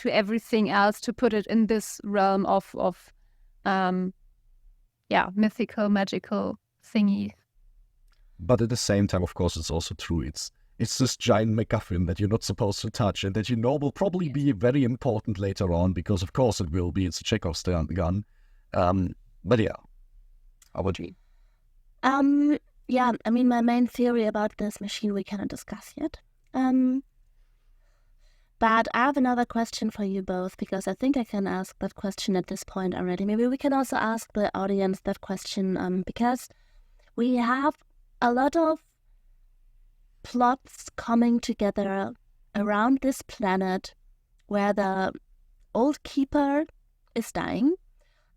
everything else, to put it in this realm of mythical, magical thingy. But at the same time, of course, it's also true. It's this giant MacGuffin that you're not supposed to touch and that you know will probably be very important later on, because of course it will be. It's a Chekhov's gun. But yeah, how about you? Yeah, I mean, my main theory about this machine we cannot discuss yet. But I have another question for you both, because I think I can ask that question at this point already. Maybe we can also ask the audience that question, because we have a lot of plots coming together around this planet where the old keeper is dying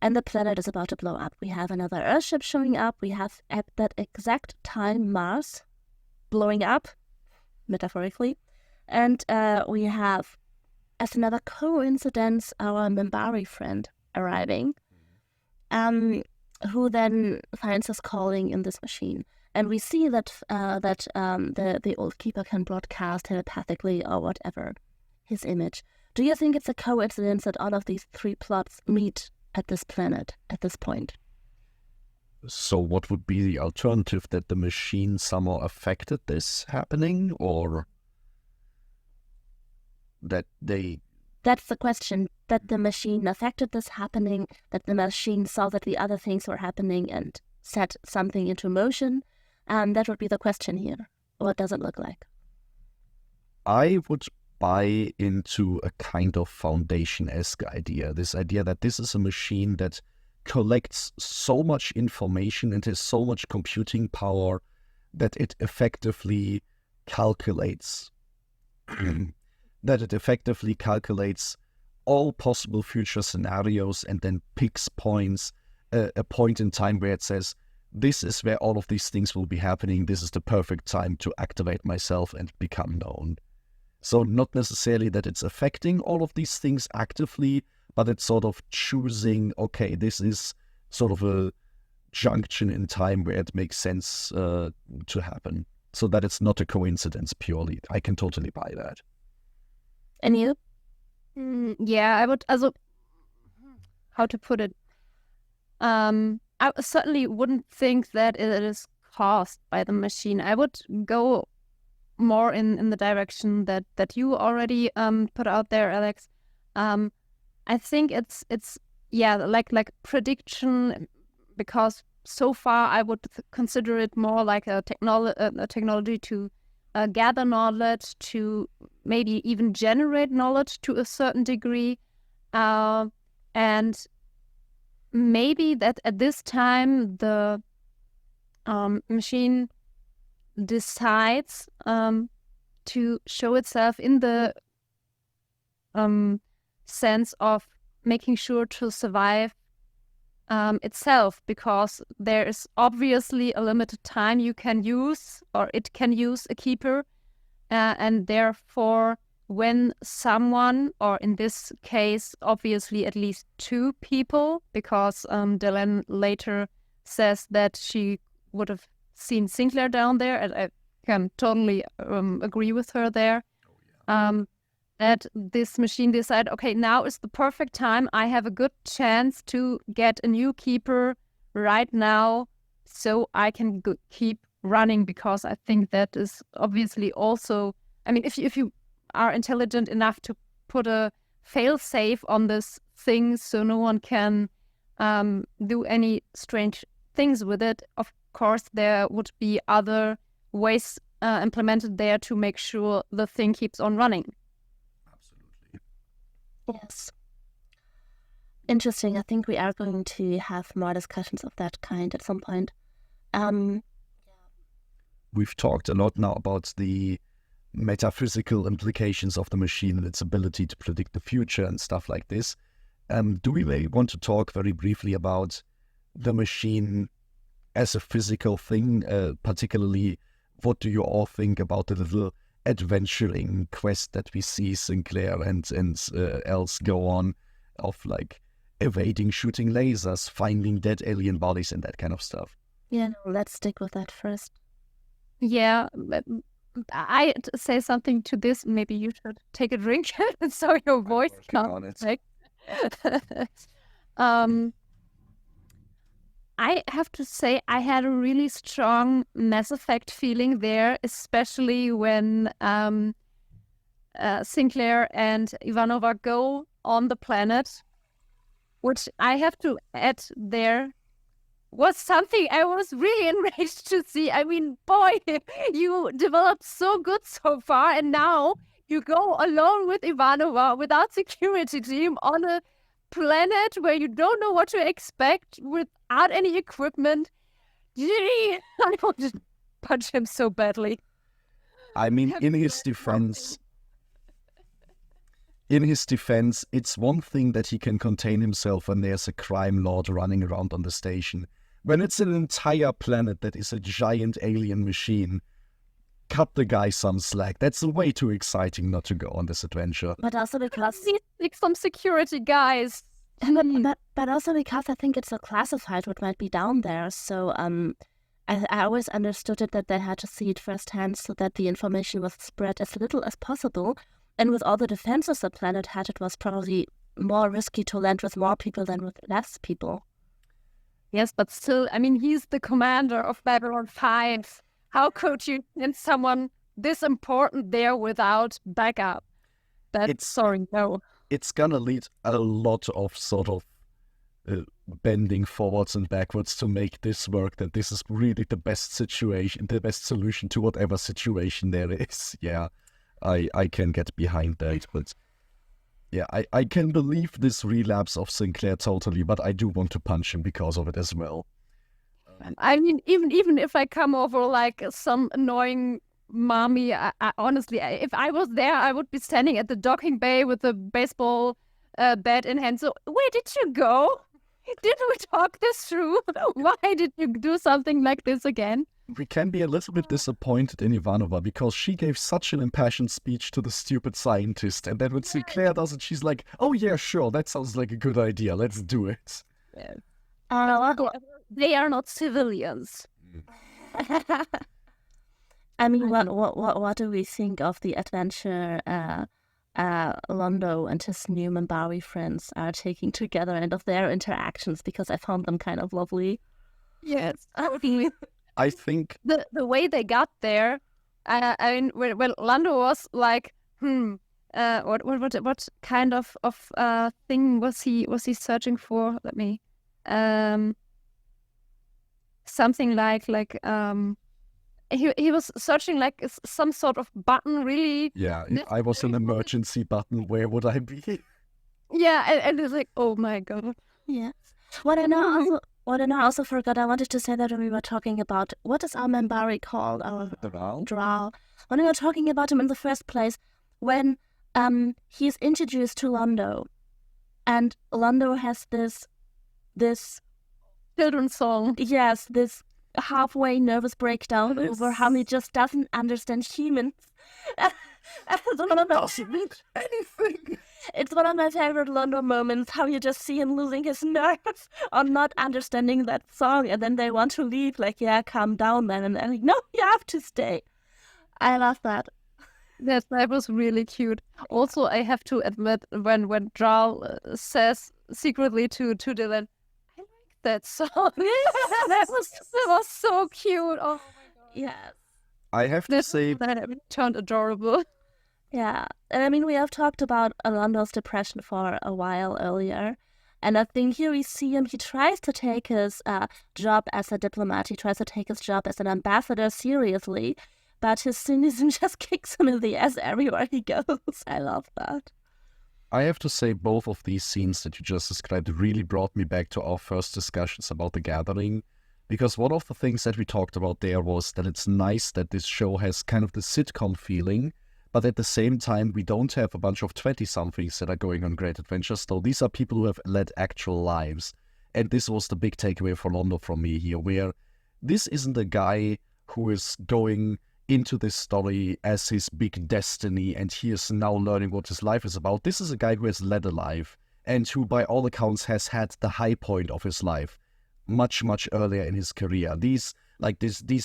and the planet is about to blow up. We have another Earthship showing up. We have at that exact time Mars blowing up, metaphorically. And we have, as another coincidence, our Minbari friend arriving, who then finds us calling in this machine. And we see that the old keeper can broadcast telepathically or whatever his image. Do you think it's a coincidence that all of these three plots meet at this planet at this point? So what would be the alternative, that the machine somehow affected this happening, or that they... That's the question, that the machine affected this happening, that the machine saw that the other things were happening and set something into motion. That would be the question here. What does it look like? I would buy into a kind of Foundation-esque idea. This idea that this is a machine that collects so much information and has so much computing power that it effectively calculates all possible future scenarios, and then picks points, a point in time where it says, this is where all of these things will be happening. This is the perfect time to activate myself and become known. So not necessarily that it's affecting all of these things actively, but it's sort of choosing, okay, this is sort of a junction in time where it makes sense to happen. So that it's not a coincidence purely. I can totally buy that. And you? Yeah, I would, also, how to put it? I certainly wouldn't think that it is caused by the machine. I would go more in the direction that you already put out there, Alex. I think it's like prediction, because so far I would consider it more like a technology to gather knowledge, to maybe even generate knowledge to a certain degree, and maybe that at this time the machine decides to show itself in the sense of making sure to survive itself, because there is obviously a limited time you can use, or it can use, a keeper, and therefore when someone, or in this case, obviously at least two people, because Delenn later says that she would have seen Sinclair down there, and I can totally agree with her there, that this machine decided, okay, now is the perfect time. I have a good chance to get a new keeper right now, so I can keep running, because I think that is obviously also, I mean, if you are intelligent enough to put a fail-safe on this thing so no one can do any strange things with it, of course there would be other ways implemented there to make sure the thing keeps on running. Absolutely. Yes. Interesting. I think we are going to have more discussions of that kind at some point. We've talked a lot now about the metaphysical implications of the machine and its ability to predict the future and stuff like this. Do we maybe want to talk very briefly about the machine as a physical thing? Particularly, what do you all think about the little adventuring quest that we see Sinclair and else go on, of like evading shooting lasers, finding dead alien bodies and that kind of stuff? Yeah, no, let's stick with that first. Yeah, I say something to this. Maybe you should take a drink so your voice comes back. I have to say I had a really strong Mass Effect feeling there, especially when Sinclair and Ivanova go on the planet, which I have to add there was something I was really enraged to see. I mean, boy, you developed so good so far, and now you go alone with Ivanova without security team on a planet where you don't know what to expect, without any equipment. Gee, I wanted to punch him so badly. I mean, in his defense, it's one thing that he can contain himself when there's a crime lord running around on the station. When it's an entire planet that is a giant alien machine, cut the guy some slack. That's way too exciting not to go on this adventure. But also because Like some security guys. but also because I think it's a classified what might be down there. So I always understood it that they had to see it firsthand so that the information was spread as little as possible. And with all the defenses the planet had, it was probably more risky to land with more people than with less people. Yes, but still, I mean, he's the commander of Babylon 5. How could you send someone this important there without backup? No. It's gonna lead a lot of sort of bending forwards and backwards to make this work, that this is really the best solution to whatever situation there is. Yeah, I can get behind that, but yeah, I can believe this relapse of Sinclair totally, but I do want to punch him because of it as well. I mean, even if I come over like some annoying mommy, I honestly, if I was there, I would be standing at the docking bay with a baseball bat in hand. So, where did you go? Did we talk this through? Why did you do something like this again? We can be a little bit disappointed in Ivanova because she gave such an impassioned speech to the stupid scientist, and then when Sinclair does it, she's like, "Oh yeah, sure, that sounds like a good idea. Let's do it." Yeah. They are not civilians. I mean, what do we think of the adventure Londo and his new Minbari friends are taking together and of their interactions? Because I found them kind of lovely. Yes. I think the way they got there, I mean, well, Lando was like, what kind of thing was he searching for? Let me, something like he was searching like some sort of button, really. Yeah, if I was an emergency button, where would I be? Yeah, and it's like, oh my god. Yeah. What I also forgot, I wanted to say that when we were talking about, what is our Minbari called? Our Drow. When we were talking about him in the first place, when he's introduced to Londo, and Londo has this children's song. Yes, this halfway nervous breakdown over how he just doesn't understand humans. Doesn't mean anything. It's one of my favorite Lando moments, how you just see him losing his nerve on not understanding that song, and then they want to leave, like, yeah, calm down then, and they're like, no, you have to stay. I love that. That was really cute. Also, I have to admit, when Jarl says secretly to Dylan, I like that song. that was so cute. Oh my god. Yes. I have to say, that turned adorable. Yeah, and I mean, we have talked about Lando's depression for a while earlier, and I think here we see him, he tries to take his job as a diplomat, he tries to take his job as an ambassador seriously, but his cynicism just kicks him in the ass everywhere he goes. I love that. I have to say both of these scenes that you just described really brought me back to our first discussions about The Gathering, because one of the things that we talked about there was that it's nice that this show has kind of the sitcom feeling, but at the same time, we don't have a bunch of 20-somethings that are going on great adventures, though these are people who have led actual lives. And this was the big takeaway for Londo from me here, where this isn't a guy who is going into this story as his big destiny and he is now learning what his life is about. This is a guy who has led a life and who, by all accounts, has had the high point of his life much, much earlier in his career. These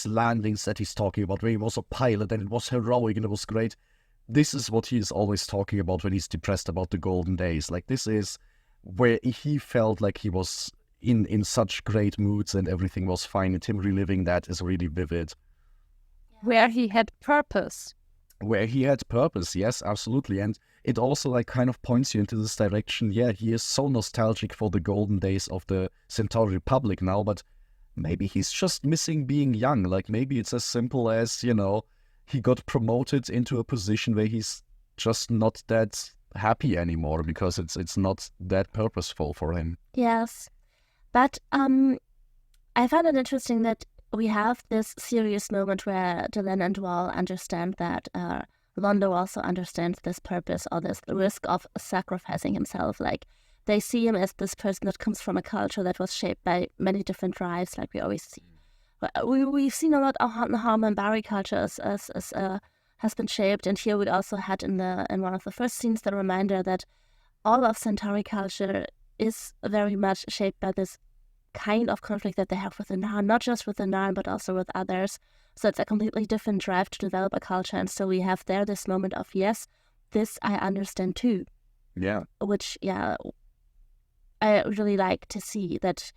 landings that he's talking about, where he was a pilot and it was heroic and it was great. This is what he is always talking about when he's depressed about the golden days. Like, this is where he felt like he was in such great moods and everything was fine. And him reliving that is really vivid. Where he had purpose. Where he had purpose, yes, absolutely. And it also like kind of points you into this direction. Yeah, he is so nostalgic for the golden days of the Centauri Republic now, but maybe he's just missing being young. Like, maybe it's as simple as, you know, he got promoted into a position where he's just not that happy anymore because it's not that purposeful for him. Yes. But I find it interesting that we have this serious moment where Dylan and Wall understand that Londo also understands this purpose or this risk of sacrificing himself. Like, they see him as this person that comes from a culture that was shaped by many different drives, like we always see. We've seen a lot of how Minbari culture has been shaped, and here we also had in one of the first scenes the reminder that all of Centauri culture is very much shaped by this kind of conflict that they have with the Narn, not just with the Narn, but also with others. So it's a completely different drive to develop a culture, and so we have there this moment of, yes, this I understand too. Yeah. Which, yeah, I really like to see that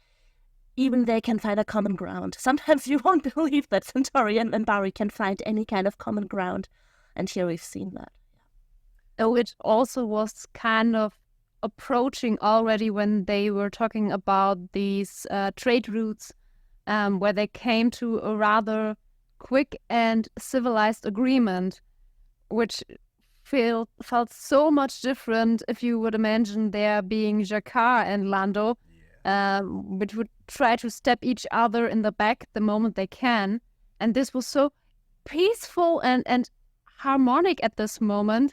even they can find a common ground. Sometimes you won't believe that Centauri and Minbari can find any kind of common ground, and here we've seen that. Oh, it also was kind of approaching already when they were talking about these trade routes, where they came to a rather quick and civilized agreement, which felt so much different if you would imagine there being Jakar and Lando, which would try to stab each other in the back the moment they can. And this was so peaceful and harmonic at this moment.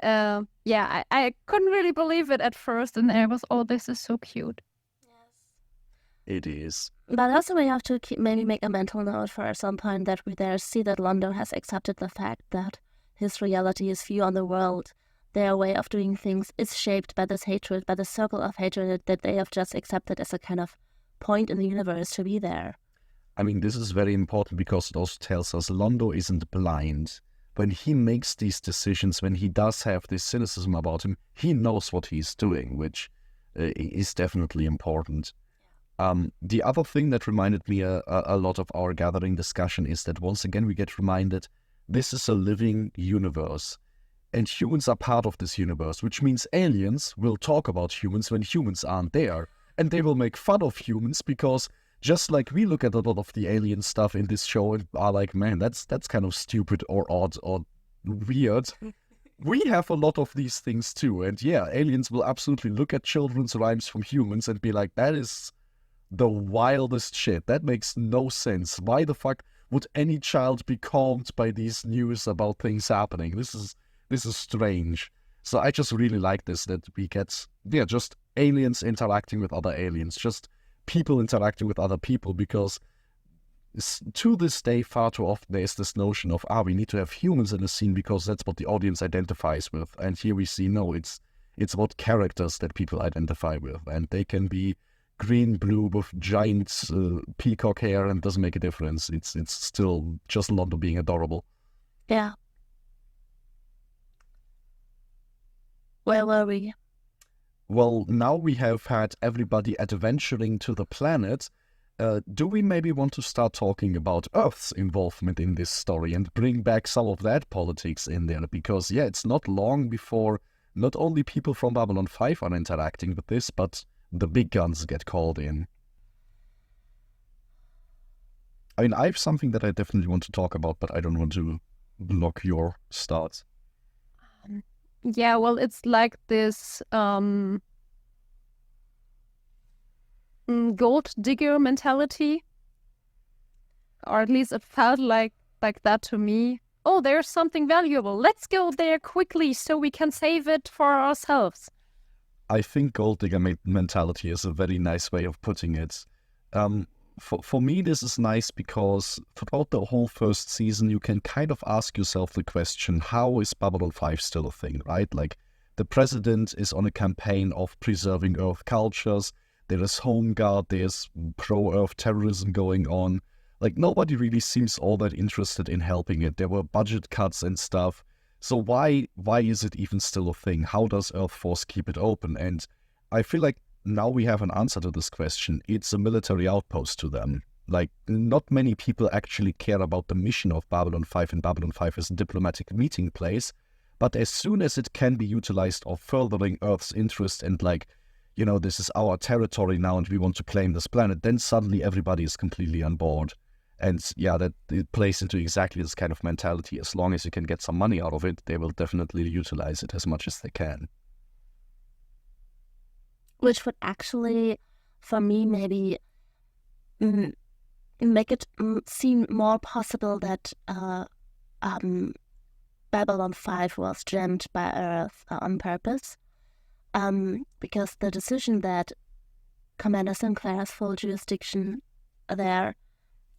I couldn't really believe it at first, and I was, oh, this is so cute. Yes. It is. But also we have to maybe make a mental note for some point that we there see that Londo has accepted the fact that his reality, his view on the world, their way of doing things is shaped by this hatred, by the circle of hatred that they have just accepted as a kind of point in the universe to be there. I mean, this is very important because it also tells us Londo isn't blind. When he makes these decisions, when he does have this cynicism about him, he knows what he's doing, which is definitely important. The other thing that reminded me a lot of our gathering discussion is that once again we get reminded this is a living universe. And humans are part of this universe, which means aliens will talk about humans when humans aren't there. And they will make fun of humans because just like we look at a lot of the alien stuff in this show and are like, man, that's kind of stupid or odd or weird. We have a lot of these things too. And yeah, aliens will absolutely look at children's rhymes from humans and be like, that is the wildest shit. That makes no sense. Why the fuck would any child be calmed by these news about things happening? This is strange. So I just really like this, that we get, just aliens interacting with other aliens, just people interacting with other people, because to this day, far too often there's this notion of, we need to have humans in the scene because that's what the audience identifies with. And here we see, no, it's about characters that people identify with. And they can be green, blue, with giant peacock hair, and doesn't make a difference. It's still just London being adorable. Yeah. Where were we? Well, now we have had everybody adventuring to the planet. Do we maybe want to start talking about Earth's involvement in this story and bring back some of that politics in there? Because, yeah, it's not long before not only people from Babylon 5 are interacting with this, but the big guns get called in. I mean, I have something that I definitely want to talk about, but I don't want to block your start. Yeah, well, it's like this gold digger mentality, or at least it felt like that to me. Oh, there's something valuable. Let's go there quickly so we can save it for ourselves. I think gold digger mentality is a very nice way of putting it. For me, this is nice because throughout the whole first season, you can kind of ask yourself the question, how is Babylon 5 still a thing, right? Like, the president is on a campaign of preserving Earth cultures. There is Home Guard, there's pro-Earth terrorism going on. Like, nobody really seems all that interested in helping it. There were budget cuts and stuff. So why is it even still a thing? How does Earthforce keep it open? And I feel like now we have an answer to this question. It's a military outpost to them. Like, not many people actually care about the mission of Babylon 5, and Babylon 5 is a diplomatic meeting place. But as soon as it can be utilized of furthering Earth's interest and, like, you know, this is our territory now and we want to claim this planet, then suddenly everybody is completely on board. And yeah, that it plays into exactly this kind of mentality. As long as you can get some money out of it, they will definitely utilize it as much as they can. Which would actually, for me, maybe make it seem more possible that Babylon 5 was jammed by Earth on purpose. Because the decision that Commander Sinclair has full jurisdiction there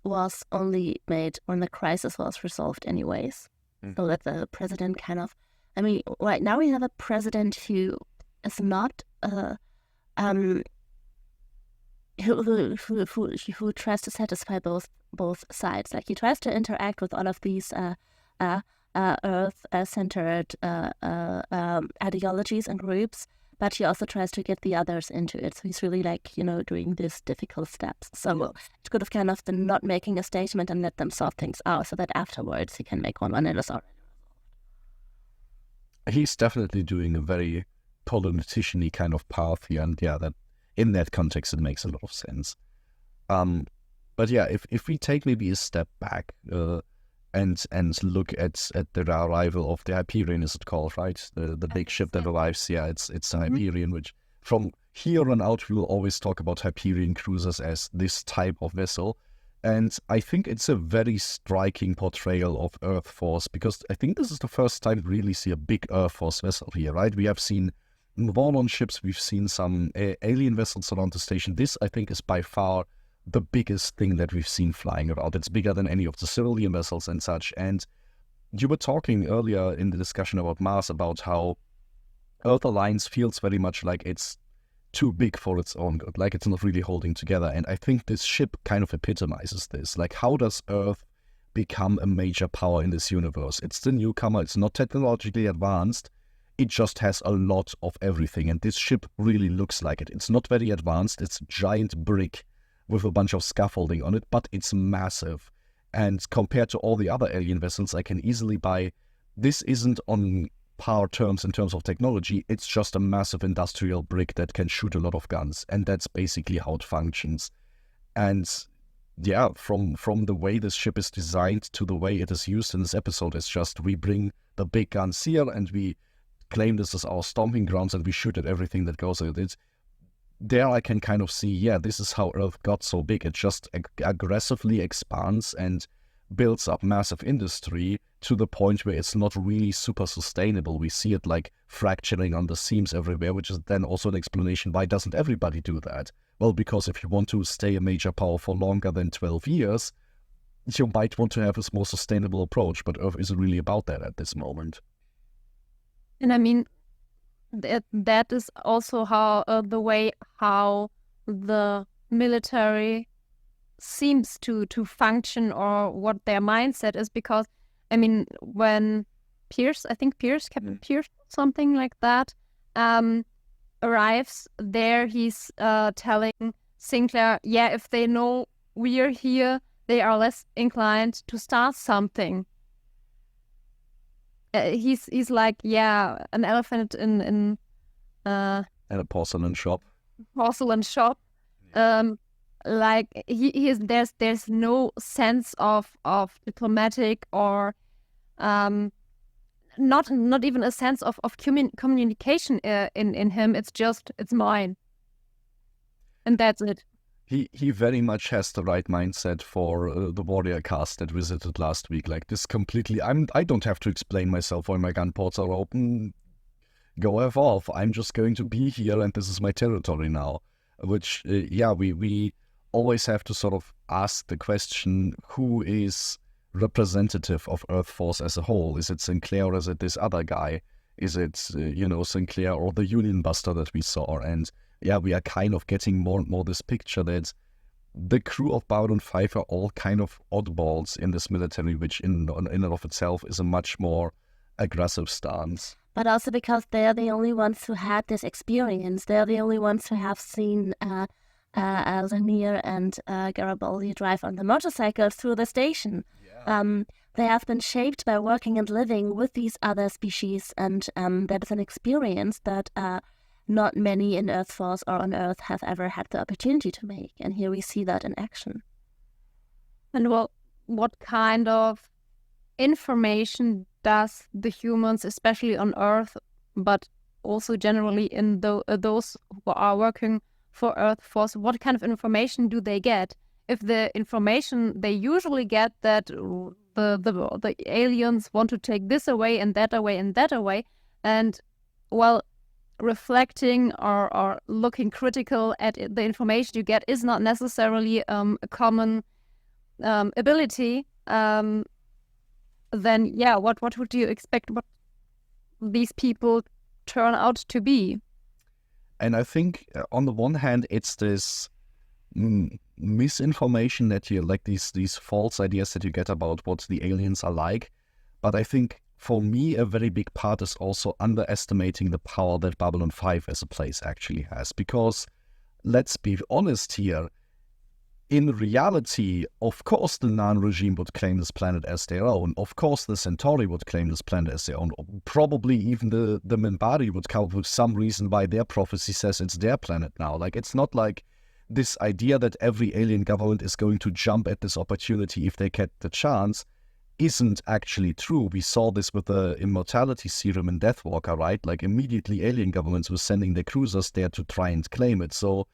was only made when the crisis was resolved anyways. So that the president kind of, I mean, right now we have a president who is not who tries to satisfy both sides. Like, he tries to interact with all of these Earth-centered ideologies and groups, but he also tries to get the others into it. So he's really, like, you know, doing these difficult steps. So it could have kind of been not making a statement and let them sort things out so that afterwards he can make one when it is already resolved. He's definitely doing a very politician-y kind of path here. And yeah, that in that context, it makes a lot of sense. But yeah, if we take maybe a step back and look at the arrival of the Hyperion, is it called, right? The big ship that arrives. Yeah, it's the Hyperion, which from here on out we will always talk about Hyperion cruisers as this type of vessel. And I think it's a very striking portrayal of Earthforce, because I think this is the first time we really see a big Earthforce vessel here, right? We have seen Warlon ships, we've seen some alien vessels around the station. This, I think, is by far the biggest thing that we've seen flying around. It's bigger than any of the civilian vessels and such. And you were talking earlier in the discussion about Mars about how Earth Alliance feels very much like it's too big for its own good, like it's not really holding together. And I think this ship kind of epitomizes this. Like, how does Earth become a major power in this universe? It's the newcomer, it's not technologically advanced, it just has a lot of everything. And this ship really looks like it. It's not very advanced, it's a giant brick with a bunch of scaffolding on it, but it's massive. And compared to all the other alien vessels I can easily buy, this isn't on par terms in terms of technology. It's just a massive industrial brick that can shoot a lot of guns, and that's basically how it functions. And yeah, from the way this ship is designed to the way it is used in this episode, it's just, we bring the big guns here and we claim this as our stomping grounds and we shoot at everything that goes with it. There I can kind of see, yeah, this is how Earth got so big. It just aggressively expands and builds up massive industry to the point where it's not really super sustainable. We see it like fracturing on the seams everywhere, which is then also an explanation why doesn't everybody do that? Well, because if you want to stay a major power for longer than 12 years, you might want to have a more sustainable approach, but Earth isn't really about that at this moment. And I mean, that is also how the way how the military seems to function, or what their mindset is, because I mean, when Pierce, I think Captain Pierce, something like that, arrives there, he's telling Sinclair, yeah, if they know we're here, they are less inclined to start something. He's like, yeah, an elephant in And a porcelain shop. Like he is, there's no sense of diplomatic, or not even a sense of communication in him. It's just, it's mine, and that's it. He very much has the right mindset for the warrior cast that visited last week. Like this completely, I don't have to explain myself why my gun ports are open. Go F off. I'm just going to be here, and this is my territory now. Which, we always have to sort of ask the question, who is representative of Earthforce as a whole? Is it Sinclair, or is it this other guy? Is it, Sinclair or the Union Buster that we saw? And yeah, we are kind of getting more and more this picture that the crew of Babylon 5 are all kind of oddballs in this military, which in and of itself is a much more aggressive stance. But also because they're the only ones who had this experience. They're the only ones who have seen Alzamir and Garibaldi drive on the motorcycle through the station. Yeah. They have been shaped by working and living with these other species, and that is an experience that not many in Earthforce or on Earth have ever had the opportunity to make. And here we see that in action. And what kind of information does the humans, especially on Earth, but also generally in those who are working for Earthforce, what kind of information do they get? If the information they usually get that the aliens want to take this away and that away and that away, and well, reflecting or looking critical at the information you get is not necessarily a common ability, then yeah, what would you expect what these people turn out to be? And I think on the one hand, it's this misinformation that you like, these false ideas that you get about what the aliens are like. But I think for me, a very big part is also underestimating the power that Babylon 5 as a place actually has. Because let's be honest here, in reality, of course, the Nan regime would claim this planet as their own. Of course, the Centauri would claim this planet as their own. Probably even the Minbari would come up with some reason why their prophecy says it's their planet now. Like, it's not like this idea that every alien government is going to jump at this opportunity if they get the chance isn't actually true. We saw this with the immortality serum in Deathwalker, right? Like, immediately alien governments were sending their cruisers there to try and claim it. So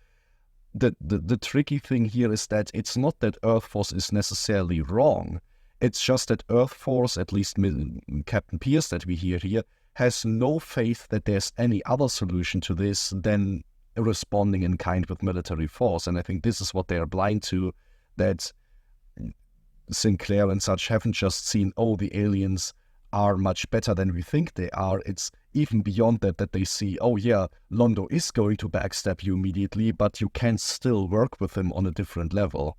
the tricky thing here is that it's not that Earthforce is necessarily wrong. It's just that Earthforce, at least Captain Pierce that we hear here, has no faith that there's any other solution to this than responding in kind with military force. And I think this is what they are blind to, that Sinclair and such haven't just seen, oh, the aliens are much better than we think they are. It's even beyond that they see, oh yeah, Londo is going to backstab you immediately, but you can still work with him on a different level.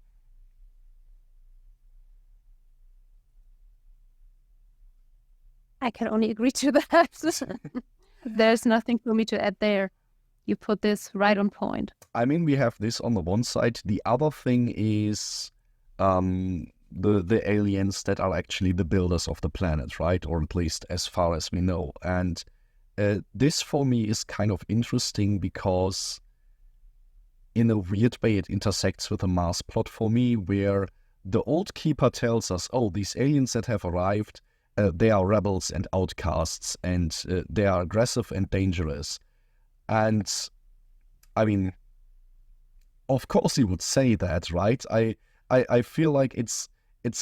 I can only agree to that. There's nothing for me to add there. You put this right on point. I mean, we have this on the one side. The other thing is the aliens that are actually the builders of the planet, right? Or at least as far as we know. And this for me is kind of interesting because in a weird way it intersects with the Mars plot for me, where the old keeper tells us, oh, these aliens that have arrived, they are rebels and outcasts, and they are aggressive and dangerous. And I mean, of course he would say that, right? I feel like it's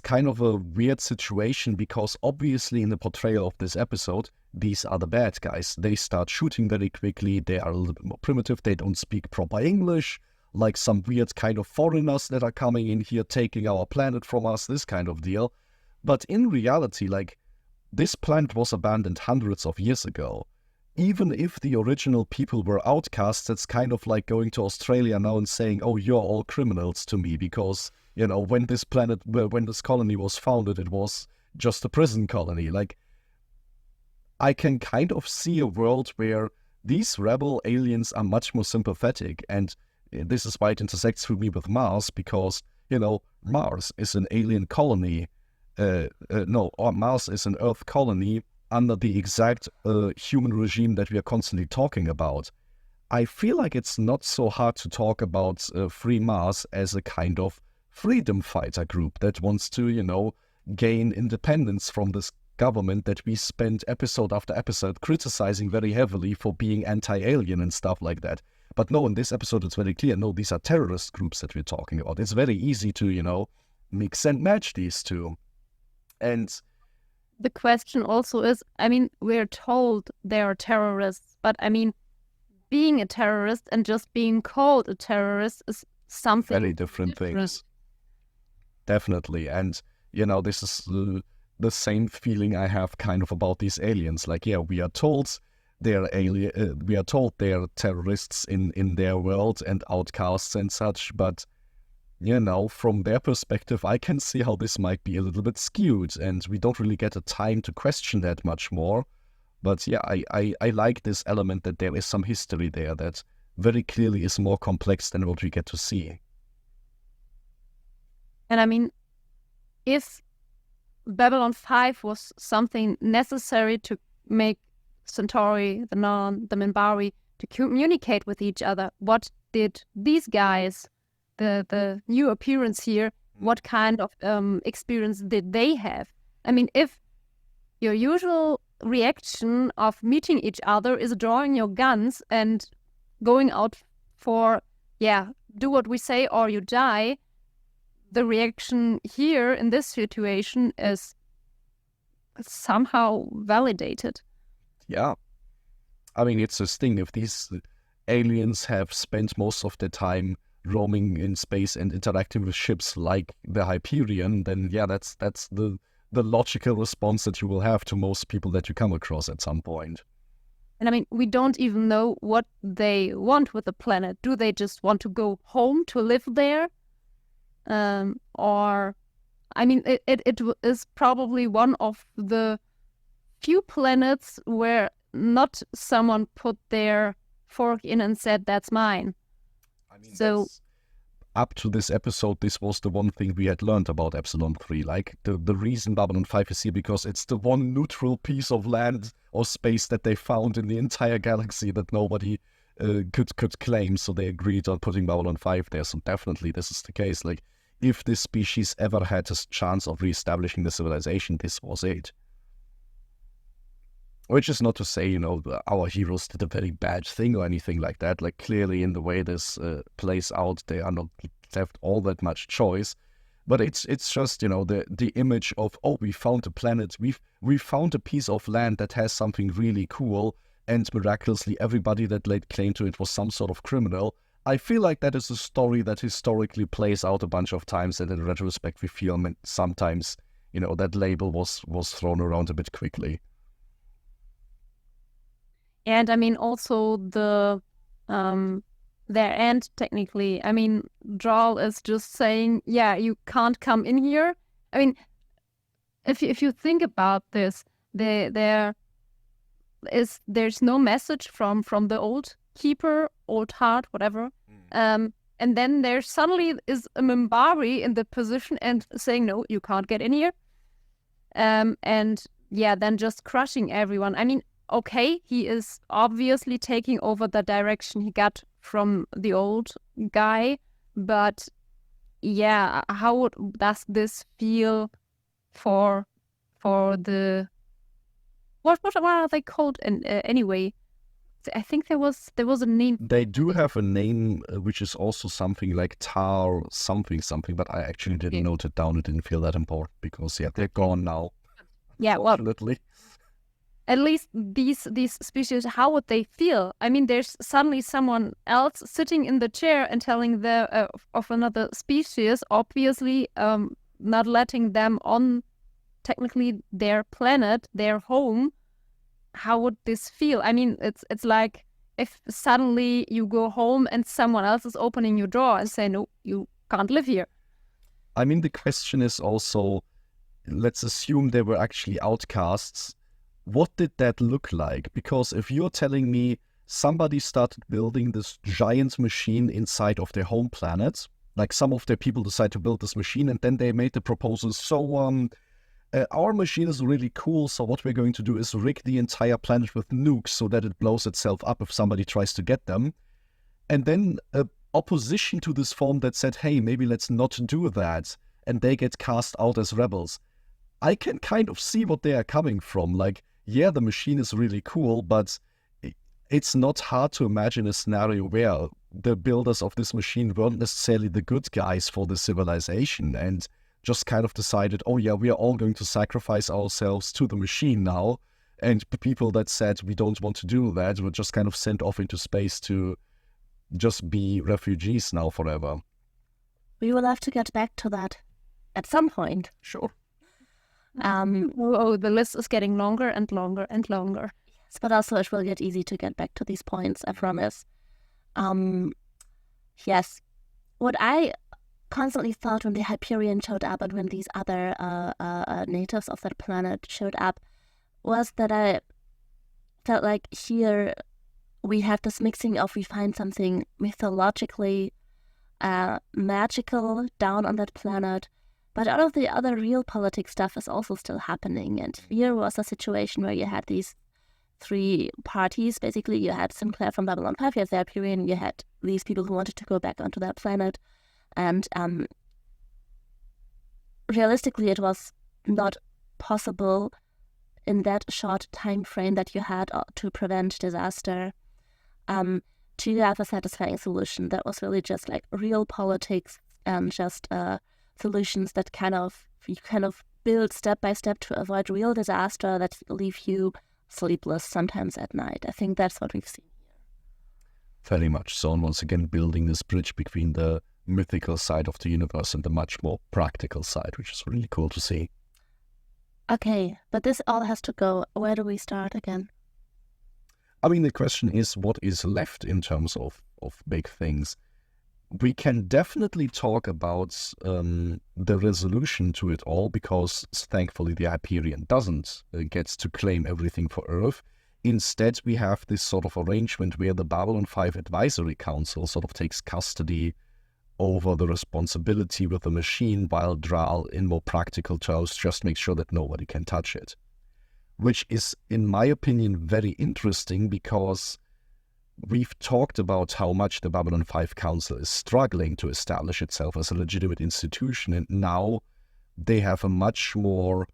kind of a weird situation, because obviously in the portrayal of this episode, these are the bad guys. They start shooting very quickly. They are a little bit more primitive. They don't speak proper English. like some weird kind of foreigners that are coming in here, taking our planet from us, this kind of deal. But in reality, like, this planet was abandoned hundreds of years ago. Even if the original people were outcasts, it's kind of like going to Australia now and saying, oh, you're all criminals to me, because, you know, when this colony was founded, it was just a prison colony. Like, I can kind of see a world where these rebel aliens are much more sympathetic, and this is why it intersects for me with Mars, because, you know, Mars is an alien colony. Mars is an Earth colony under the exact human regime that we are constantly talking about. I feel like it's not so hard to talk about Free Mars as a kind of freedom fighter group that wants to, you know, gain independence from this government that we spent episode after episode criticizing very heavily for being anti-alien and stuff like that. But no, in this episode it's very clear, no, these are terrorist groups that we're talking about. It's very easy to, you know, mix and match these two. And the question also is, I mean, we're told they are terrorists, but I mean, being a terrorist and just being called a terrorist is something very different things. Definitely. And, you know, this is the same feeling I have kind of about these aliens. Like, yeah, we are told they're terrorists in their world and outcasts and such, but, you know, from their perspective, I can see how this might be a little bit skewed, and we don't really get a time to question that much more. But yeah, I like this element that there is some history there that very clearly is more complex than what we get to see. And I mean, if Babylon 5 was something necessary to make Centauri, the Non, the Minbari, to communicate with each other, what did these guys, the new appearance here, what kind of experience did they have? I mean, if your usual reaction of meeting each other is drawing your guns and going out for, yeah, do what we say or you die, the reaction here in this situation is somehow validated. Yeah. I mean, it's this thing. If these aliens have spent most of their time roaming in space and interacting with ships like the Hyperion, then yeah, that's the logical response that you will have to most people that you come across at some point. And I mean, we don't even know what they want with the planet. Do they just want to go home to live there? Or, I mean, it is probably one of the few planets where not someone put their fork in and said, that's mine. I mean, so up to this episode, this was the one thing we had learned about Epsilon 3. Like, the reason Babylon 5 is here, because it's the one neutral piece of land or space that they found in the entire galaxy that nobody could claim, so they agreed on putting Babylon 5 there. So definitely this is the case. Like, if this species ever had a chance of reestablishing the civilization, this was it. Which is not to say, you know, our heroes did a very bad thing or anything like that. Like, clearly in the way this plays out, they are not left all that much choice. But it's just, you know, the image of, oh, we found a planet, we found a piece of land that has something really cool, and miraculously everybody that laid claim to it was some sort of criminal. I feel like that is a story that historically plays out a bunch of times, and in retrospect we feel sometimes, you know, that label was thrown around a bit quickly. And I mean, also their end, technically. I mean, Drawl is just saying, yeah, you can't come in here. I mean, if you think about this, there's no message from the old keeper, old heart, whatever. And then there suddenly is a Minbari in the position and saying, no, you can't get in here. And yeah, then just crushing everyone. I mean, okay, he is obviously taking over the direction he got from the old guy, but yeah, how does this feel for the what are they called anyway? I think there was a name. They do have a name, which is also something like Tar something, but I actually didn't note it down. It didn't feel that important because, yeah, they're gone now. Yeah, well, Unfortunately. yeah, well, Unfortunately. yeah, at least these species, how would they feel? I mean, there's suddenly someone else sitting in the chair and telling them of another species, obviously not letting them on technically their planet, their home. How would this feel? I mean, it's like if suddenly you go home and someone else is opening your door and say, no, you can't live here. I mean, the question is also, let's assume they were actually outcasts. What did that look like? Because if you're telling me somebody started building this giant machine inside of their home planet, like some of their people decide to build this machine and then they made the proposal, so our machine is really cool, so what we're going to do is rig the entire planet with nukes so that it blows itself up if somebody tries to get them. And then opposition to this form that said, hey, maybe let's not do that, and they get cast out as rebels. I can kind of see what they are coming from. Like, yeah, the machine is really cool, but it's not hard to imagine a scenario where the builders of this machine weren't necessarily the good guys for the civilization and just kind of decided, oh yeah, we are all going to sacrifice ourselves to the machine now. And people that said we don't want to do that were just kind of sent off into space to just be refugees now forever. We will have to get back to that at some point. Sure. The list is getting longer and longer and longer. Yes, but also it will get easy to get back to these points, I promise. Yes. What I constantly thought when the Hyperion showed up and when these other natives of that planet showed up was that I felt like here we have this mixing of, we find something mythologically magical down on that planet, but all of the other real politics stuff is also still happening. And here was a situation where you had these three parties. Basically, you had Sinclair from Babylon 5, you had the Hyperion, you had these people who wanted to go back onto that planet. And realistically, it was not possible in that short time frame that you had to prevent disaster to have a satisfying solution. That was really just like real politics and just solutions that you kind of build step by step to avoid real disaster that leave you sleepless sometimes at night. I think that's what we've seen here. Very much so. And once again, building this bridge between the mythical side of the universe and the much more practical side, which is really cool to see. Okay, but this all has to go. Where do we start again? I mean, the question is, what is left in terms of big things? We can definitely talk about the resolution to it all, because thankfully the Hyperion doesn't get to claim everything for Earth. Instead, we have this sort of arrangement where the Babylon 5 Advisory Council sort of takes custody over the responsibility with the machine, while Dral, in more practical terms, just makes sure that nobody can touch it. Which is, in my opinion, very interesting, because we've talked about how much the Babylon 5 Council is struggling to establish itself as a legitimate institution, and now they have a much more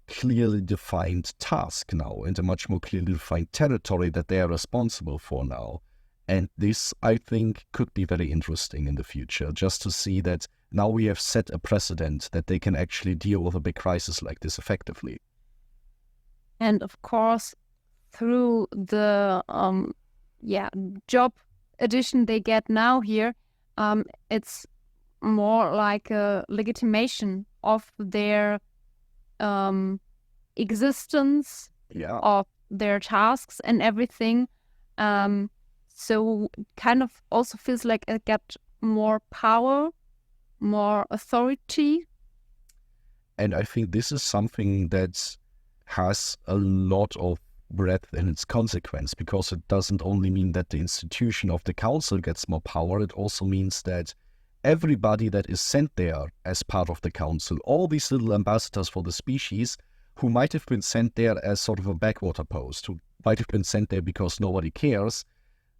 clearly defined task now, and a much more clearly defined territory that they are responsible for now. And this, I think, could be very interesting in the future, just to see that now we have set a precedent that they can actually deal with a big crisis like this effectively. And of course, through the job addition they get now here, it's more like a legitimation of their existence, of their tasks and everything. So kind of also feels like it got more power, more authority. And I think this is something that has a lot of breadth in its consequence, because it doesn't only mean that the institution of the council gets more power, it also means that everybody that is sent there as part of the council, all these little ambassadors for the species who might have been sent there as sort of a backwater post, who might have been sent there because nobody cares,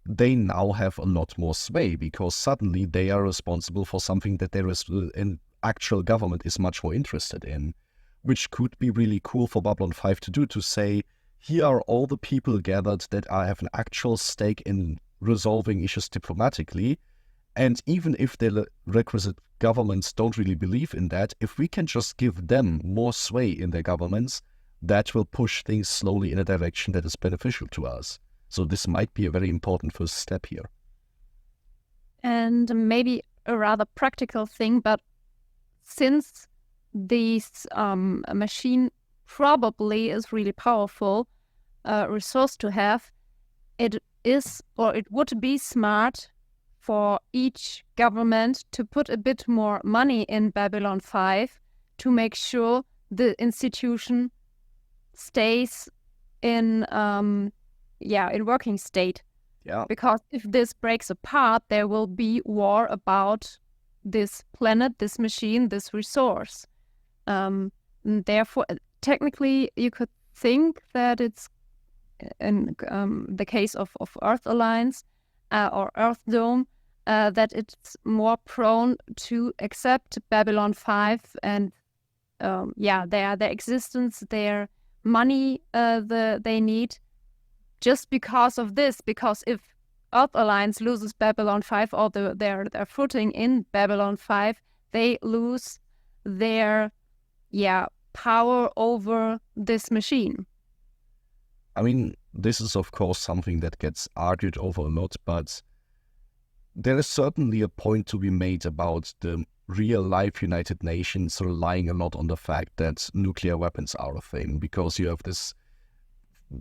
they now have a lot more sway, because suddenly they are responsible for something that an actual government is much more interested in, which could be really cool for Babylon 5 to do, to say, here are all the people gathered that have an actual stake in resolving issues diplomatically, and even if the requisite governments don't really believe in that, if we can just give them more sway in their governments, that will push things slowly in a direction that is beneficial to us. So this might be a very important first step here. And maybe a rather practical thing, but since this machine probably is really powerful resource to have, it would be smart for each government to put a bit more money in Babylon 5 to make sure the institution stays in working state. Yeah. Because if this breaks apart, there will be war about this planet, this machine, this resource. Therefore, technically, you could think that it's in the case of Earth Alliance or Earth Dome, that it's more prone to accept Babylon 5 and their existence, their money they need, just because of this. Because if Earth Alliance loses Babylon 5 or their footing in Babylon 5, they lose their power over this machine. I mean, this is of course something that gets argued over a lot, but there is certainly a point to be made about the real-life United Nations relying a lot on the fact that nuclear weapons are a thing, because you have this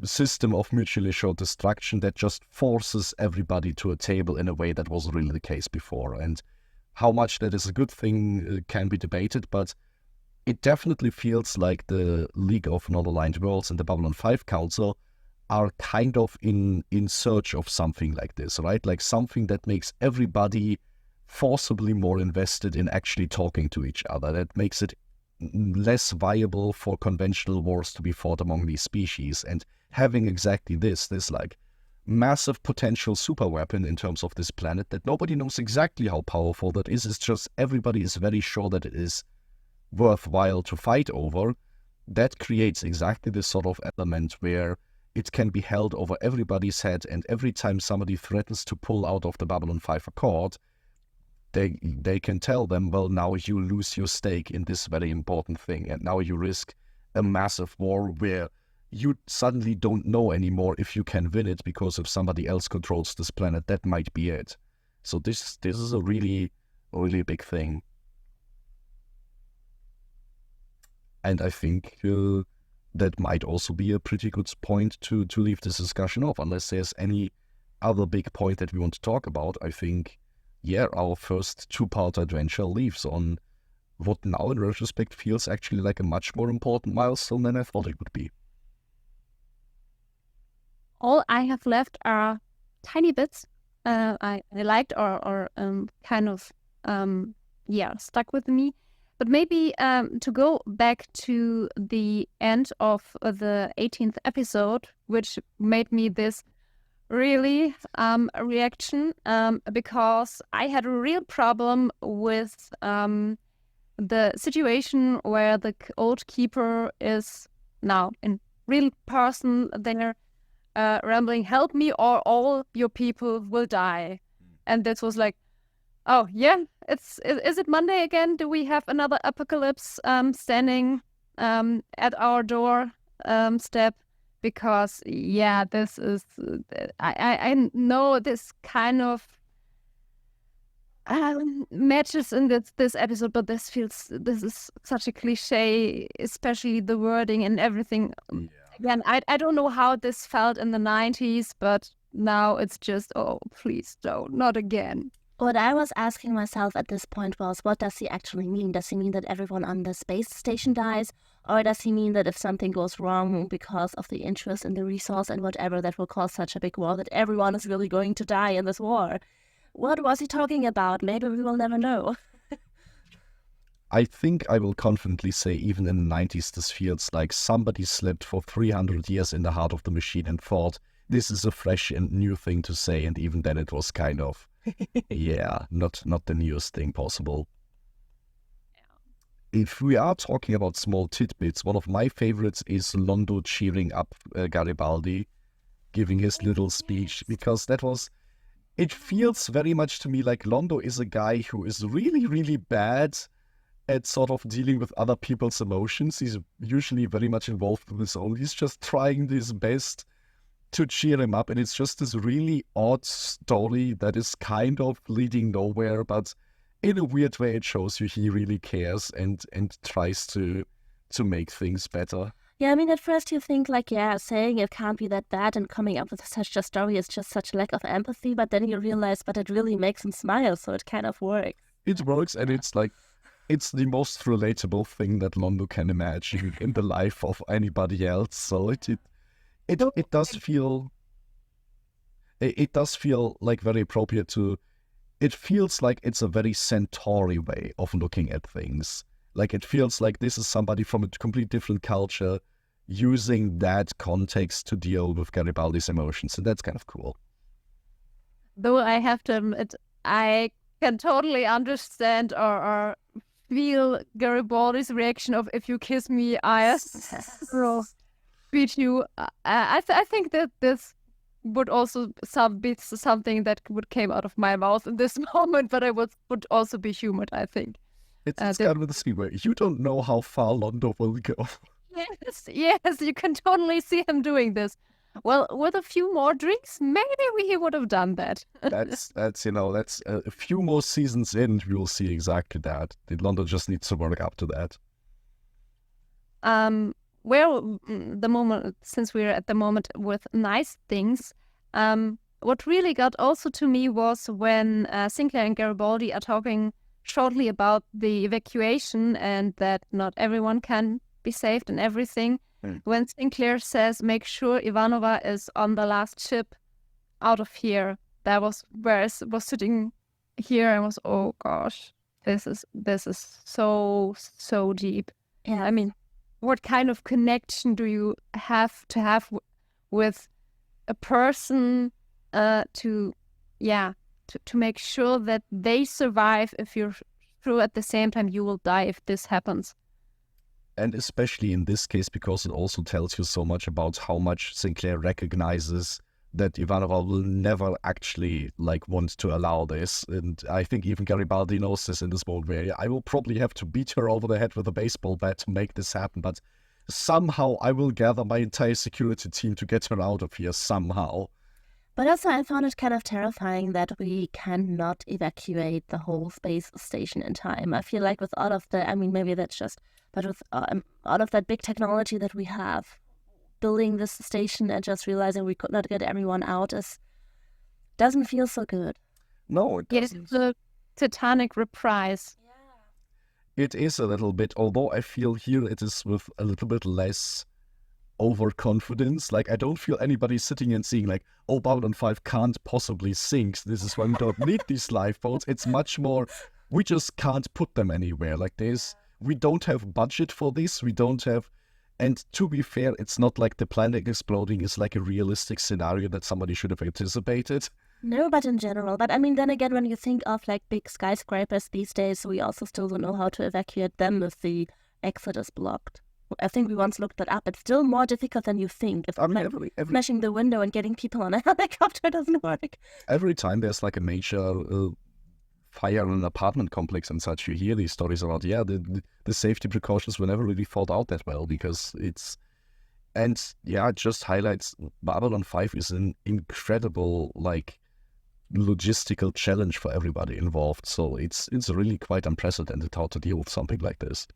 system of mutually assured destruction that just forces everybody to a table in a way that wasn't really the case before. And how much that is a good thing can be debated, but it definitely feels like the League of Non-Aligned Worlds and the Babylon 5 Council are kind of in search of something like this, right? Like something that makes everybody forcibly more invested in actually talking to each other, that makes it less viable for conventional wars to be fought among these species. And having exactly this like massive potential super weapon in terms of this planet that nobody knows exactly how powerful that is, it's just everybody is very sure that it is worthwhile to fight over, that creates exactly this sort of element where it can be held over everybody's head, and every time somebody threatens to pull out of the Babylon 5 Accord, they can tell them, well, now you lose your stake in this very important thing, and now you risk a massive war where you suddenly don't know anymore if you can win it, because if somebody else controls this planet, that might be it. So this is a really, really big thing. And I think that might also be a pretty good point to leave this discussion off, unless there's any other big point that we want to talk about. I think, our first two-part adventure leaves on what now in retrospect feels actually like a much more important milestone than I thought it would be. All I have left are tiny bits I liked or kind of stuck with me. But maybe to go back to the end of the 18th episode, which made me this really reaction, because I had a real problem with the situation where the old keeper is now in real person there rambling, "Help me or all your people will die." And this was like, oh yeah, is it Monday again? Do we have another apocalypse standing at our door step? Because this is I know this kind of matches in this episode, but this is such a cliche, especially the wording and everything. Yeah. Again, I don't know how this felt in the 90s, but now it's just, oh please don't, not again. What I was asking myself at this point was, what does he actually mean? Does he mean that everyone on the space station dies? Or does he mean that if something goes wrong because of the interest in the resource and whatever, that will cause such a big war that everyone is really going to die in this war? What was he talking about? Maybe we will never know. I think I will confidently say even in the 90s this feels like somebody slept for 300 years in the heart of the machine and thought, this is a fresh and new thing to say, and even then it was kind of not the newest thing possible. Yeah. If we are talking about small tidbits, one of my favorites is Londo cheering up Garibaldi, giving his little speech, because it feels very much to me like Londo is a guy who is really, really bad at sort of dealing with other people's emotions. He's usually very much involved with his own. He's just trying his best to cheer him up, and it's just this really odd story that is kind of leading nowhere, but in a weird way it shows you he really cares and tries to make things better. Yeah, I mean, at first you think like, yeah, saying it can't be that bad and coming up with such a story is just such lack of empathy, but then you realize, but it really makes him smile, so it kind of works. It works, and it's like, it's the most relatable thing that Londo can imagine in the life of anybody else. So it does feel like very appropriate to. It feels like it's a very Centauri way of looking at things. Like it feels like this is somebody from a completely different culture using that context to deal with Garibaldi's emotions, and that's kind of cool. Though I have to admit, I can totally understand or feel Garibaldi's reaction of "if you kiss me, I will beat you." I think that this would also be something that would came out of my mouth in this moment, but I would also be humored, I think. It's kind of the scene where you don't know how far Londo will go. Yes, you can totally see him doing this. Well, with a few more drinks, maybe he would have done that. That's a few more seasons in, we will see exactly that. Londo just needs to work up to that. Well, since we're at the moment with nice things, what really got also to me was when Sinclair and Garibaldi are talking shortly about the evacuation and that not everyone can be saved and everything. When Sinclair says, make sure Ivanova is on the last ship out of here, that was where I was sitting here and was, oh gosh, this is so deep. Yeah. I mean, what kind of connection do you have to have with a person to make sure that they survive if you're through at the same time you will die if this happens? And especially in this case, because it also tells you so much about how much Sinclair recognizes that Ivanova will never actually want to allow this. And I think even Garibaldi knows this in this moment where I will probably have to beat her over the head with a baseball bat to make this happen, but somehow I will gather my entire security team to get her out of here somehow. But also I found it kind of terrifying that we cannot evacuate the whole space station in time. I feel like with all of the, I mean, maybe that's just, but with all of that big technology that we have, building this station and just realizing we could not get everyone out doesn't feel so good. No, it doesn't. It's a titanic reprise. Yeah. It is a little bit, although I feel here it is with a little bit less overconfidence. Like I don't feel anybody sitting and seeing oh, Babylon 5 can't possibly sink. This is why we don't need these lifeboats. It's much more, we just can't put them anywhere. We don't have budget for this. We don't have, and to be fair, it's not like the planet exploding is like a realistic scenario that somebody should have anticipated. No, but in general. But I mean, then again, when you think of big skyscrapers these days, we also still don't know how to evacuate them if the exit is blocked. I think we once looked that up. It's still more difficult than you think. If smashing the window and getting people on a helicopter doesn't work. Every time there's a major fire in an apartment complex and such, you hear these stories about, the safety precautions were never really thought out that well because it just highlights Babylon 5 is an incredible, logistical challenge for everybody involved. So it's really quite unprecedented how to deal with something like this.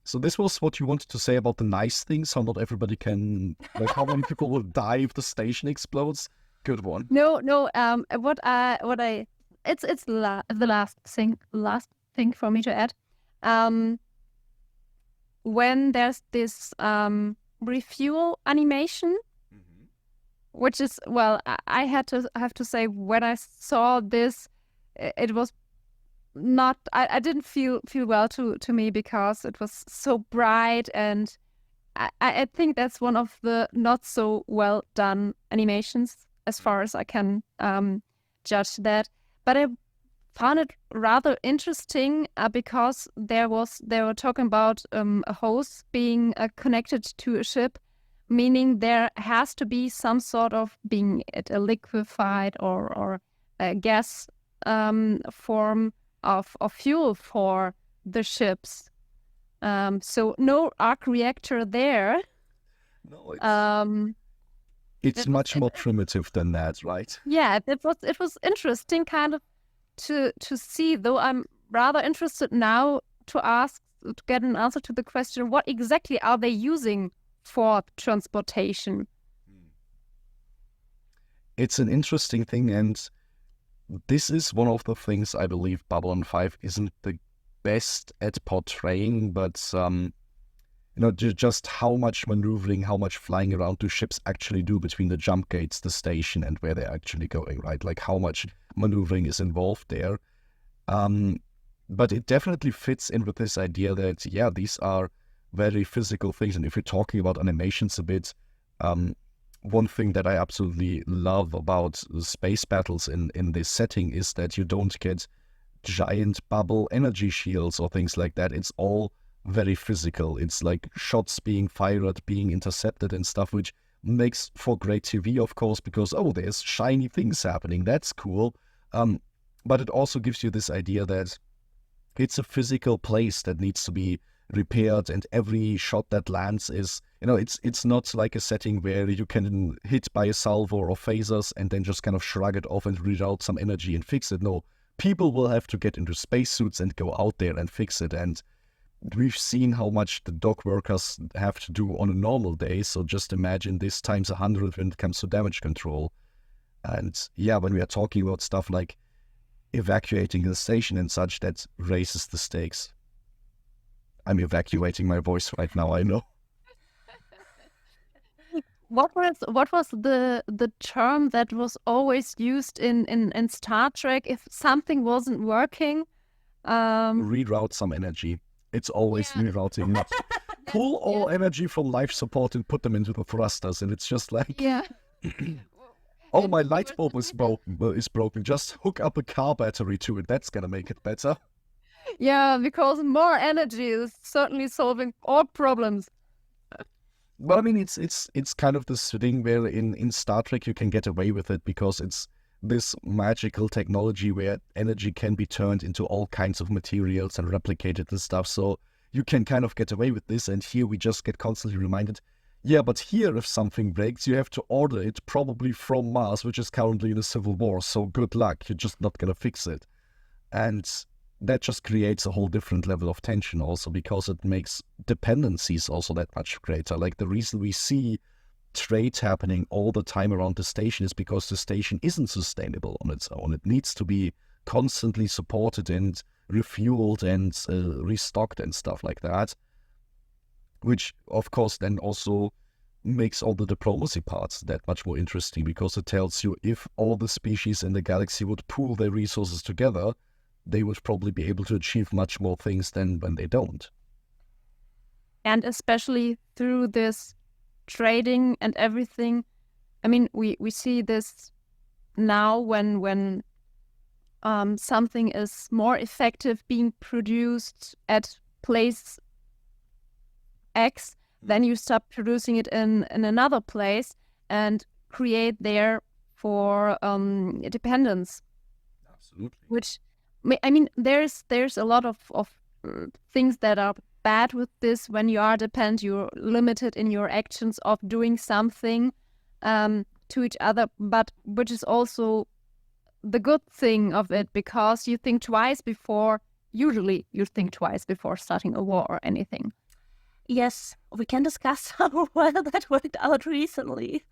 So this was what you wanted to say about the nice things, how not everybody can, how many people will die if the station explodes. Good one. No. It's the last thing for me to add. When there's this refuel animation, which is, well, I have to say when I saw this, it was not, I didn't feel well to me because it was so bright, and I think that's one of the not so well done animations as far as I can judge that. But I found it rather interesting because they were talking about a hose being connected to a ship, meaning there has to be some sort of, being it a liquefied or a gas form of fuel for the ships. So no arc reactor there. No, it's much more primitive than that, right? Yeah, it was interesting kind of to see, though I'm rather interested now to get an answer to the question, what exactly are they using for transportation? It's an interesting thing, and this is one of the things I believe Babylon 5 isn't the best at portraying, but just how much maneuvering, how much flying around do ships actually do between the jump gates, the station, and where they're actually going, right? Like how much maneuvering is involved there. But it definitely fits in with this idea that, yeah, these are very physical things. And if you're talking about animations a bit, one thing that I absolutely love about space battles in this setting is that you don't get giant bubble energy shields or things like that. It's all very physical. It's like shots being fired, being intercepted and stuff, which makes for great TV, of course, because, oh, there's shiny things happening. That's cool. But it also gives you this idea that it's a physical place that needs to be repaired, and every shot that lands is, it's not like a setting where you can hit by a salvo or phasers and then just kind of shrug it off and reroute some energy and fix it. No, people will have to get into spacesuits and go out there and fix it. And we've seen how much the dock workers have to do on a normal day. So just imagine this times 100 when it comes to damage control. And yeah, when we are talking about stuff like evacuating the station and such, that raises the stakes. I'm evacuating my voice right now, I know. What was the term that was always used in Star Trek if something wasn't working? Reroute some energy. It's always rerouting. Not pull all energy from life support and put them into the thrusters, and it's just like, oh, my light bulb is broken. Just hook up a car battery to it. That's gonna make it better. Yeah, because more energy is certainly solving all problems. But I mean, it's kind of this thing where in Star Trek you can get away with it because it's this magical technology where energy can be turned into all kinds of materials and replicated and stuff. So you can kind of get away with this. And here we just get constantly reminded, yeah, but here if something breaks, you have to order it probably from Mars, which is currently in a civil war. So good luck. You're just not going to fix it. And that just creates a whole different level of tension also, because it makes dependencies also that much greater. Like the reason we see trade happening all the time around the station is because the station isn't sustainable on its own. It needs to be constantly supported and refueled and restocked and stuff like that, which of course then also makes all the diplomacy parts that much more interesting, because it tells you if all the species in the galaxy would pool their resources together, they would probably be able to achieve much more things than when they don't. And especially through this trading and everything, I mean, we see this now when something is more effective being produced at place X, then you stop producing it in another place and create there for dependence. Absolutely. Which, I mean, there's a lot of things that are bad with this. When you are dependent, you're limited in your actions of doing something to each other, but which is also the good thing of it, because you think twice before, usually you think twice before starting a war or anything. Yes, we can discuss how well that worked out recently.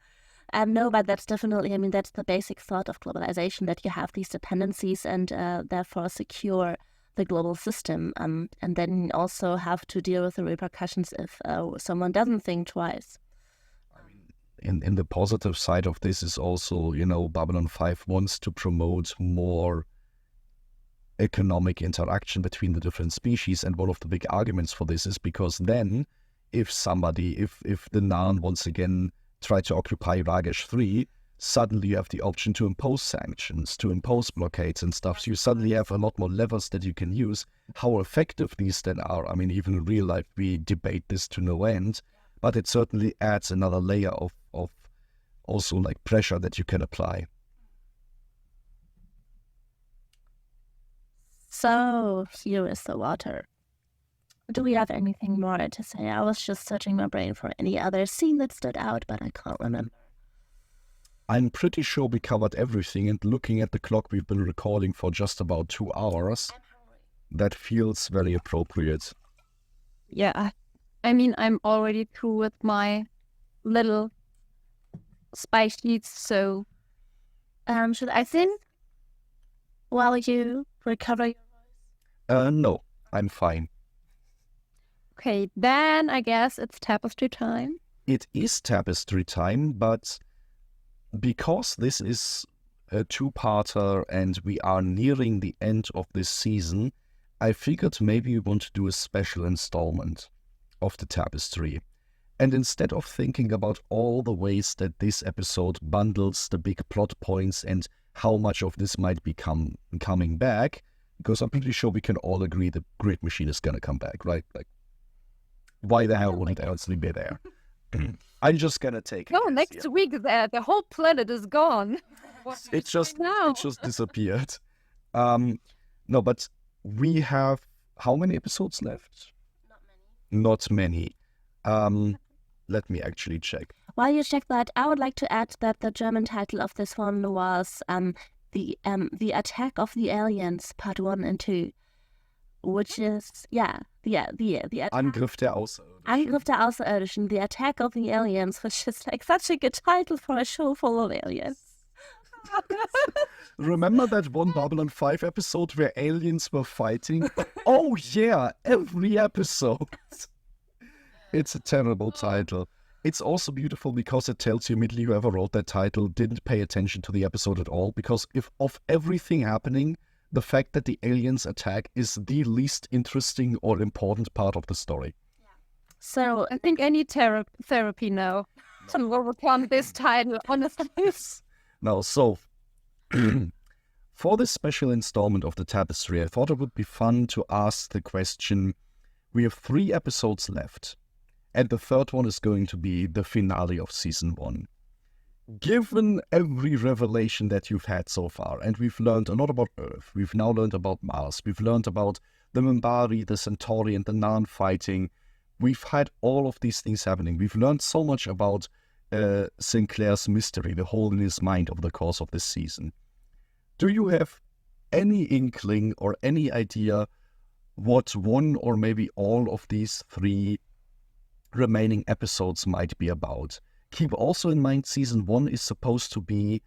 No, but that's definitely, I mean, that's the basic thought of globalization, that you have these dependencies and therefore secure the global system. And then also have to deal with the repercussions if someone doesn't think twice. I mean, in the positive side of this is also, Babylon 5 wants to promote more economic interaction between the different species. And one of the big arguments for this is because then if the Narn once again try to occupy Ragesh 3, suddenly you have the option to impose sanctions, to impose blockades and stuff. So you suddenly have a lot more levers that you can use. How effective these then are, I mean, even in real life, we debate this to no end, but it certainly adds another layer of also like pressure that you can apply. So here is the water. Do we have anything more to say? I was just searching my brain for any other scene that stood out, but I can't remember. I'm pretty sure we covered everything, and looking at the clock, we've been recording for just about 2 hours. That feels very appropriate. Yeah, I mean, I'm already through with my little spy sheets, so Should I think while you recover your No, I'm fine. okay, then I guess it's tapestry time. It is tapestry time, but because this is a two-parter and we are nearing the end of this season, I figured maybe we want to do a special installment of the tapestry. And instead of thinking about all the ways that this episode bundles the big plot points and how much of this might become coming back, because I'm pretty sure we can all agree the Grid Machine is going to come back, right? Like, why the hell wouldn't Elsley be there? I'm just going to take No, next week the whole planet is gone. It just now? it just disappeared. No, but we have how many episodes left? Not many. Let me actually check. While you check that, I would like to add that the German title of this one was the Attack of the Aliens Part 1 and 2, which is the Angriff der Außerirdischen. Angriff der Außerirdischen, the Attack of the Aliens, which is like such a good title for a show full of aliens. Remember that one Babylon 5 episode where aliens were fighting? Oh yeah, every episode. It's a terrible title. It's also beautiful because it tells you immediately whoever wrote that title didn't pay attention to the episode at all, because if of everything happening, the fact that the aliens attack is the least interesting or important part of the story. So I think I need therapy now to overcome this title, honestly. Now, so for this special installment of the Tapestry, I thought it would be fun to ask the question, we have 3 episodes left, and the third one is going to be the finale of season 1. Given every revelation that you've had so far, and we've learned a lot about Earth, we've now learned about Mars, we've learned about the Minbari, the Centauri, and the Narn fighting, we've had all of these things happening. We've learned so much about Sinclair's mystery, the hole in his mind over the course of this season. Do you have any inkling or any idea what one or maybe all of these 3 remaining episodes might be about? Keep also in mind season 1 is supposed to be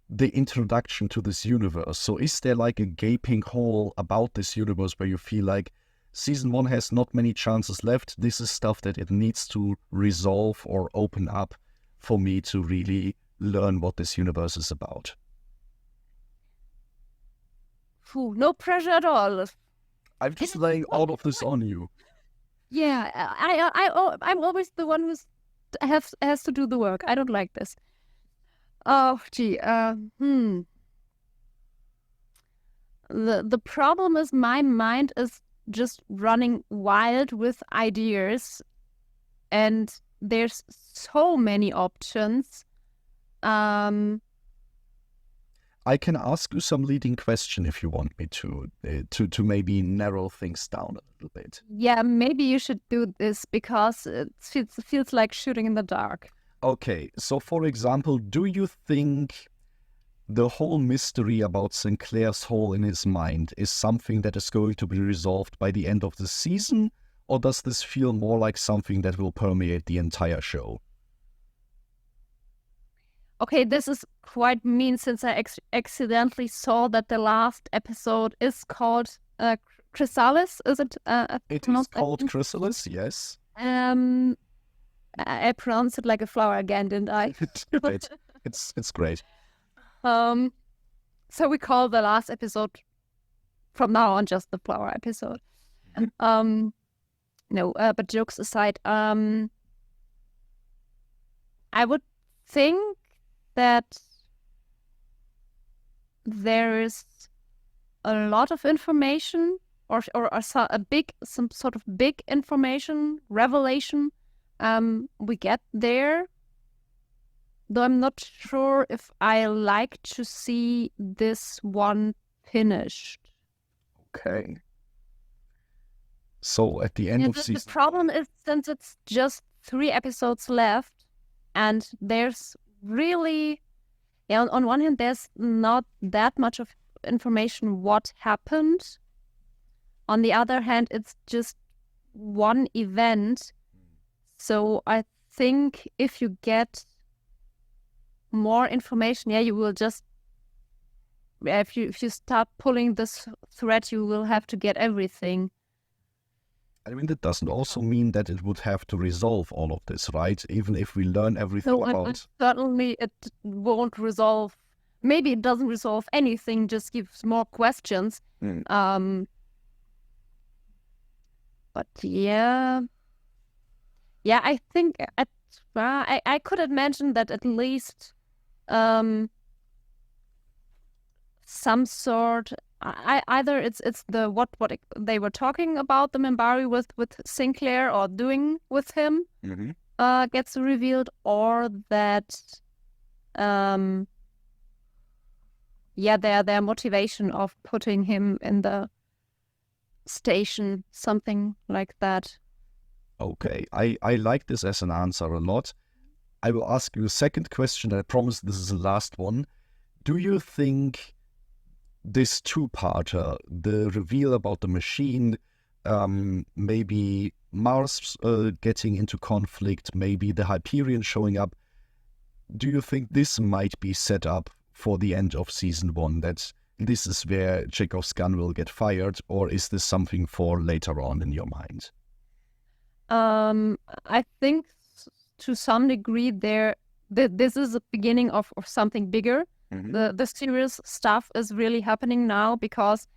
the introduction to this universe. So is there like a gaping hole about this universe where you feel like season 1 has not many chances left? This is stuff that it needs to resolve or open up for me to really learn what this universe is about. No pressure at all. I'm just laying all of this on you. Yeah, I'm always the one who has to do the work. I don't like this. Oh, gee. The problem is my mind is just running wild with ideas, and there's so many options. I can ask you some leading question if you want me to maybe narrow things down a little bit. Yeah, maybe you should do this because it feels like shooting in the dark. Okay, so for example, do you think the whole mystery about Sinclair's hole in his mind is something that is going to be resolved by the end of the season, or does this feel more like something that will permeate the entire show? Okay, this is quite mean since I accidentally saw that the last episode is called Chrysalis. Is it? It is called Chrysalis, yes. I pronounced it like a flower again, didn't I? It's great. So we call the last episode from now on just the flower episode. No, but jokes aside, I would think that there is a lot of information or some sort of big information revelation we get there, though I'm not sure if I like to see this one finished. Okay. So at the end Yeah, of the season, problem is, since it's just 3 episodes left, and there's really, on one hand, there's not that much of information what happened. On the other hand, it's just one event. So I think if you get more information, you will just, if you start pulling this thread, you will have to get everything. I mean, that doesn't also mean that it would have to resolve all of this, right? Even if we learn everything So about... certainly it won't resolve. Maybe it doesn't resolve anything, just gives more questions. But yeah, I think I could imagine that at least some sort. Either it's the what they were talking about the Minbari with Sinclair or doing with him gets revealed, or that their motivation of putting him in the station, something like that. Okay, I like this as an answer a lot. I will ask you a second question. I promise this is the last one. Do you think this two-parter, the reveal about the machine, maybe Mars getting into conflict, maybe the Hyperion showing up, do you think this might be set up for the end of season 1, that this is where Chekhov's gun will get fired, or is this something for later on in your mind? I think to some degree this is the beginning of something bigger. The serious stuff is really happening now because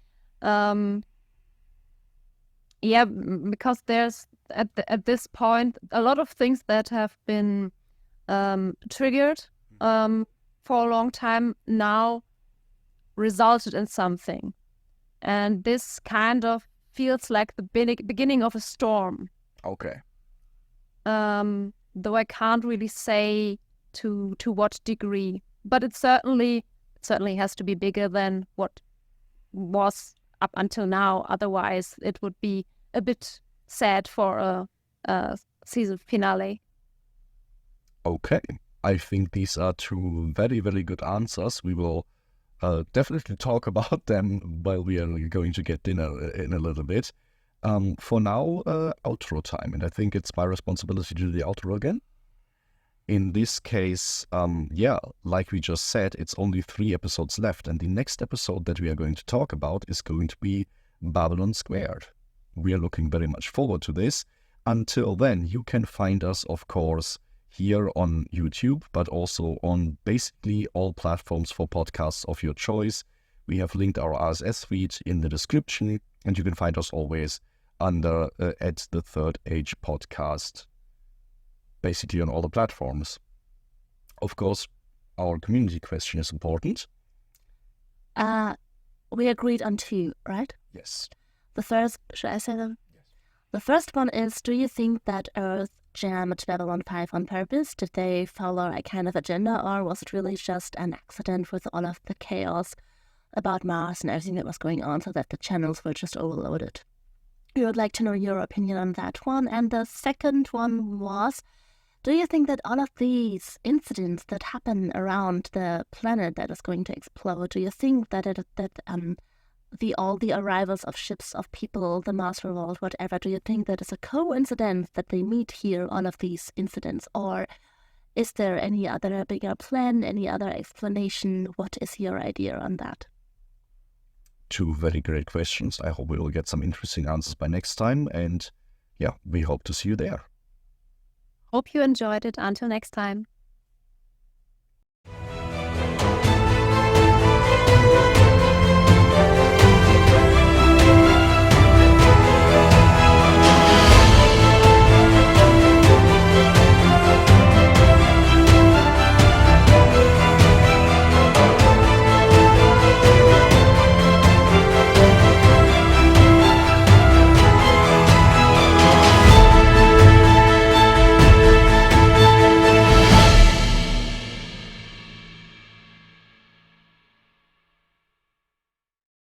because there's at this point a lot of things that have been triggered for a long time now resulted in something, and this kind of feels like the beginning of a storm. Okay. Though I can't really say to what degree, but it certainly has to be bigger than what was up until now. Otherwise, it would be a bit sad for a season finale. Okay. I think these are 2 very, very good answers. We will definitely talk about them while we are going to get dinner in a little bit. For now, outro time, and I think it's my responsibility to do the outro again. In this case, like we just said, it's only 3 episodes left, and the next episode that we are going to talk about is going to be Babylon Squared. We are looking very much forward to this. Until then, you can find us, of course, here on YouTube, but also on basically all platforms for podcasts of your choice. We have linked our RSS feed in the description, and you can find us always under at the Third Age Podcast, basically on all the platforms. Of course, our community question is important. We agreed on 2, right? Yes. The first, should I say them? Yes. The first one is, do you think that Earth jammed Babylon 5 on purpose? Did they follow a kind of agenda, or was it really just an accident with all of the chaos about Mars and everything that was going on, so that the channels were just overloaded? We would like to know your opinion on that one. And the second one was, do you think that all of these incidents that happen around the planet that is going to explode, do you think that all the arrivals of ships, of people, the Mars revolt, whatever, do you think that is a coincidence that they meet here, all of these incidents? Or is there any other bigger plan, any other explanation? What is your idea on that? 2 very great questions. I hope we will get some interesting answers by next time. And we hope to see you there. Hope you enjoyed it. Until next time.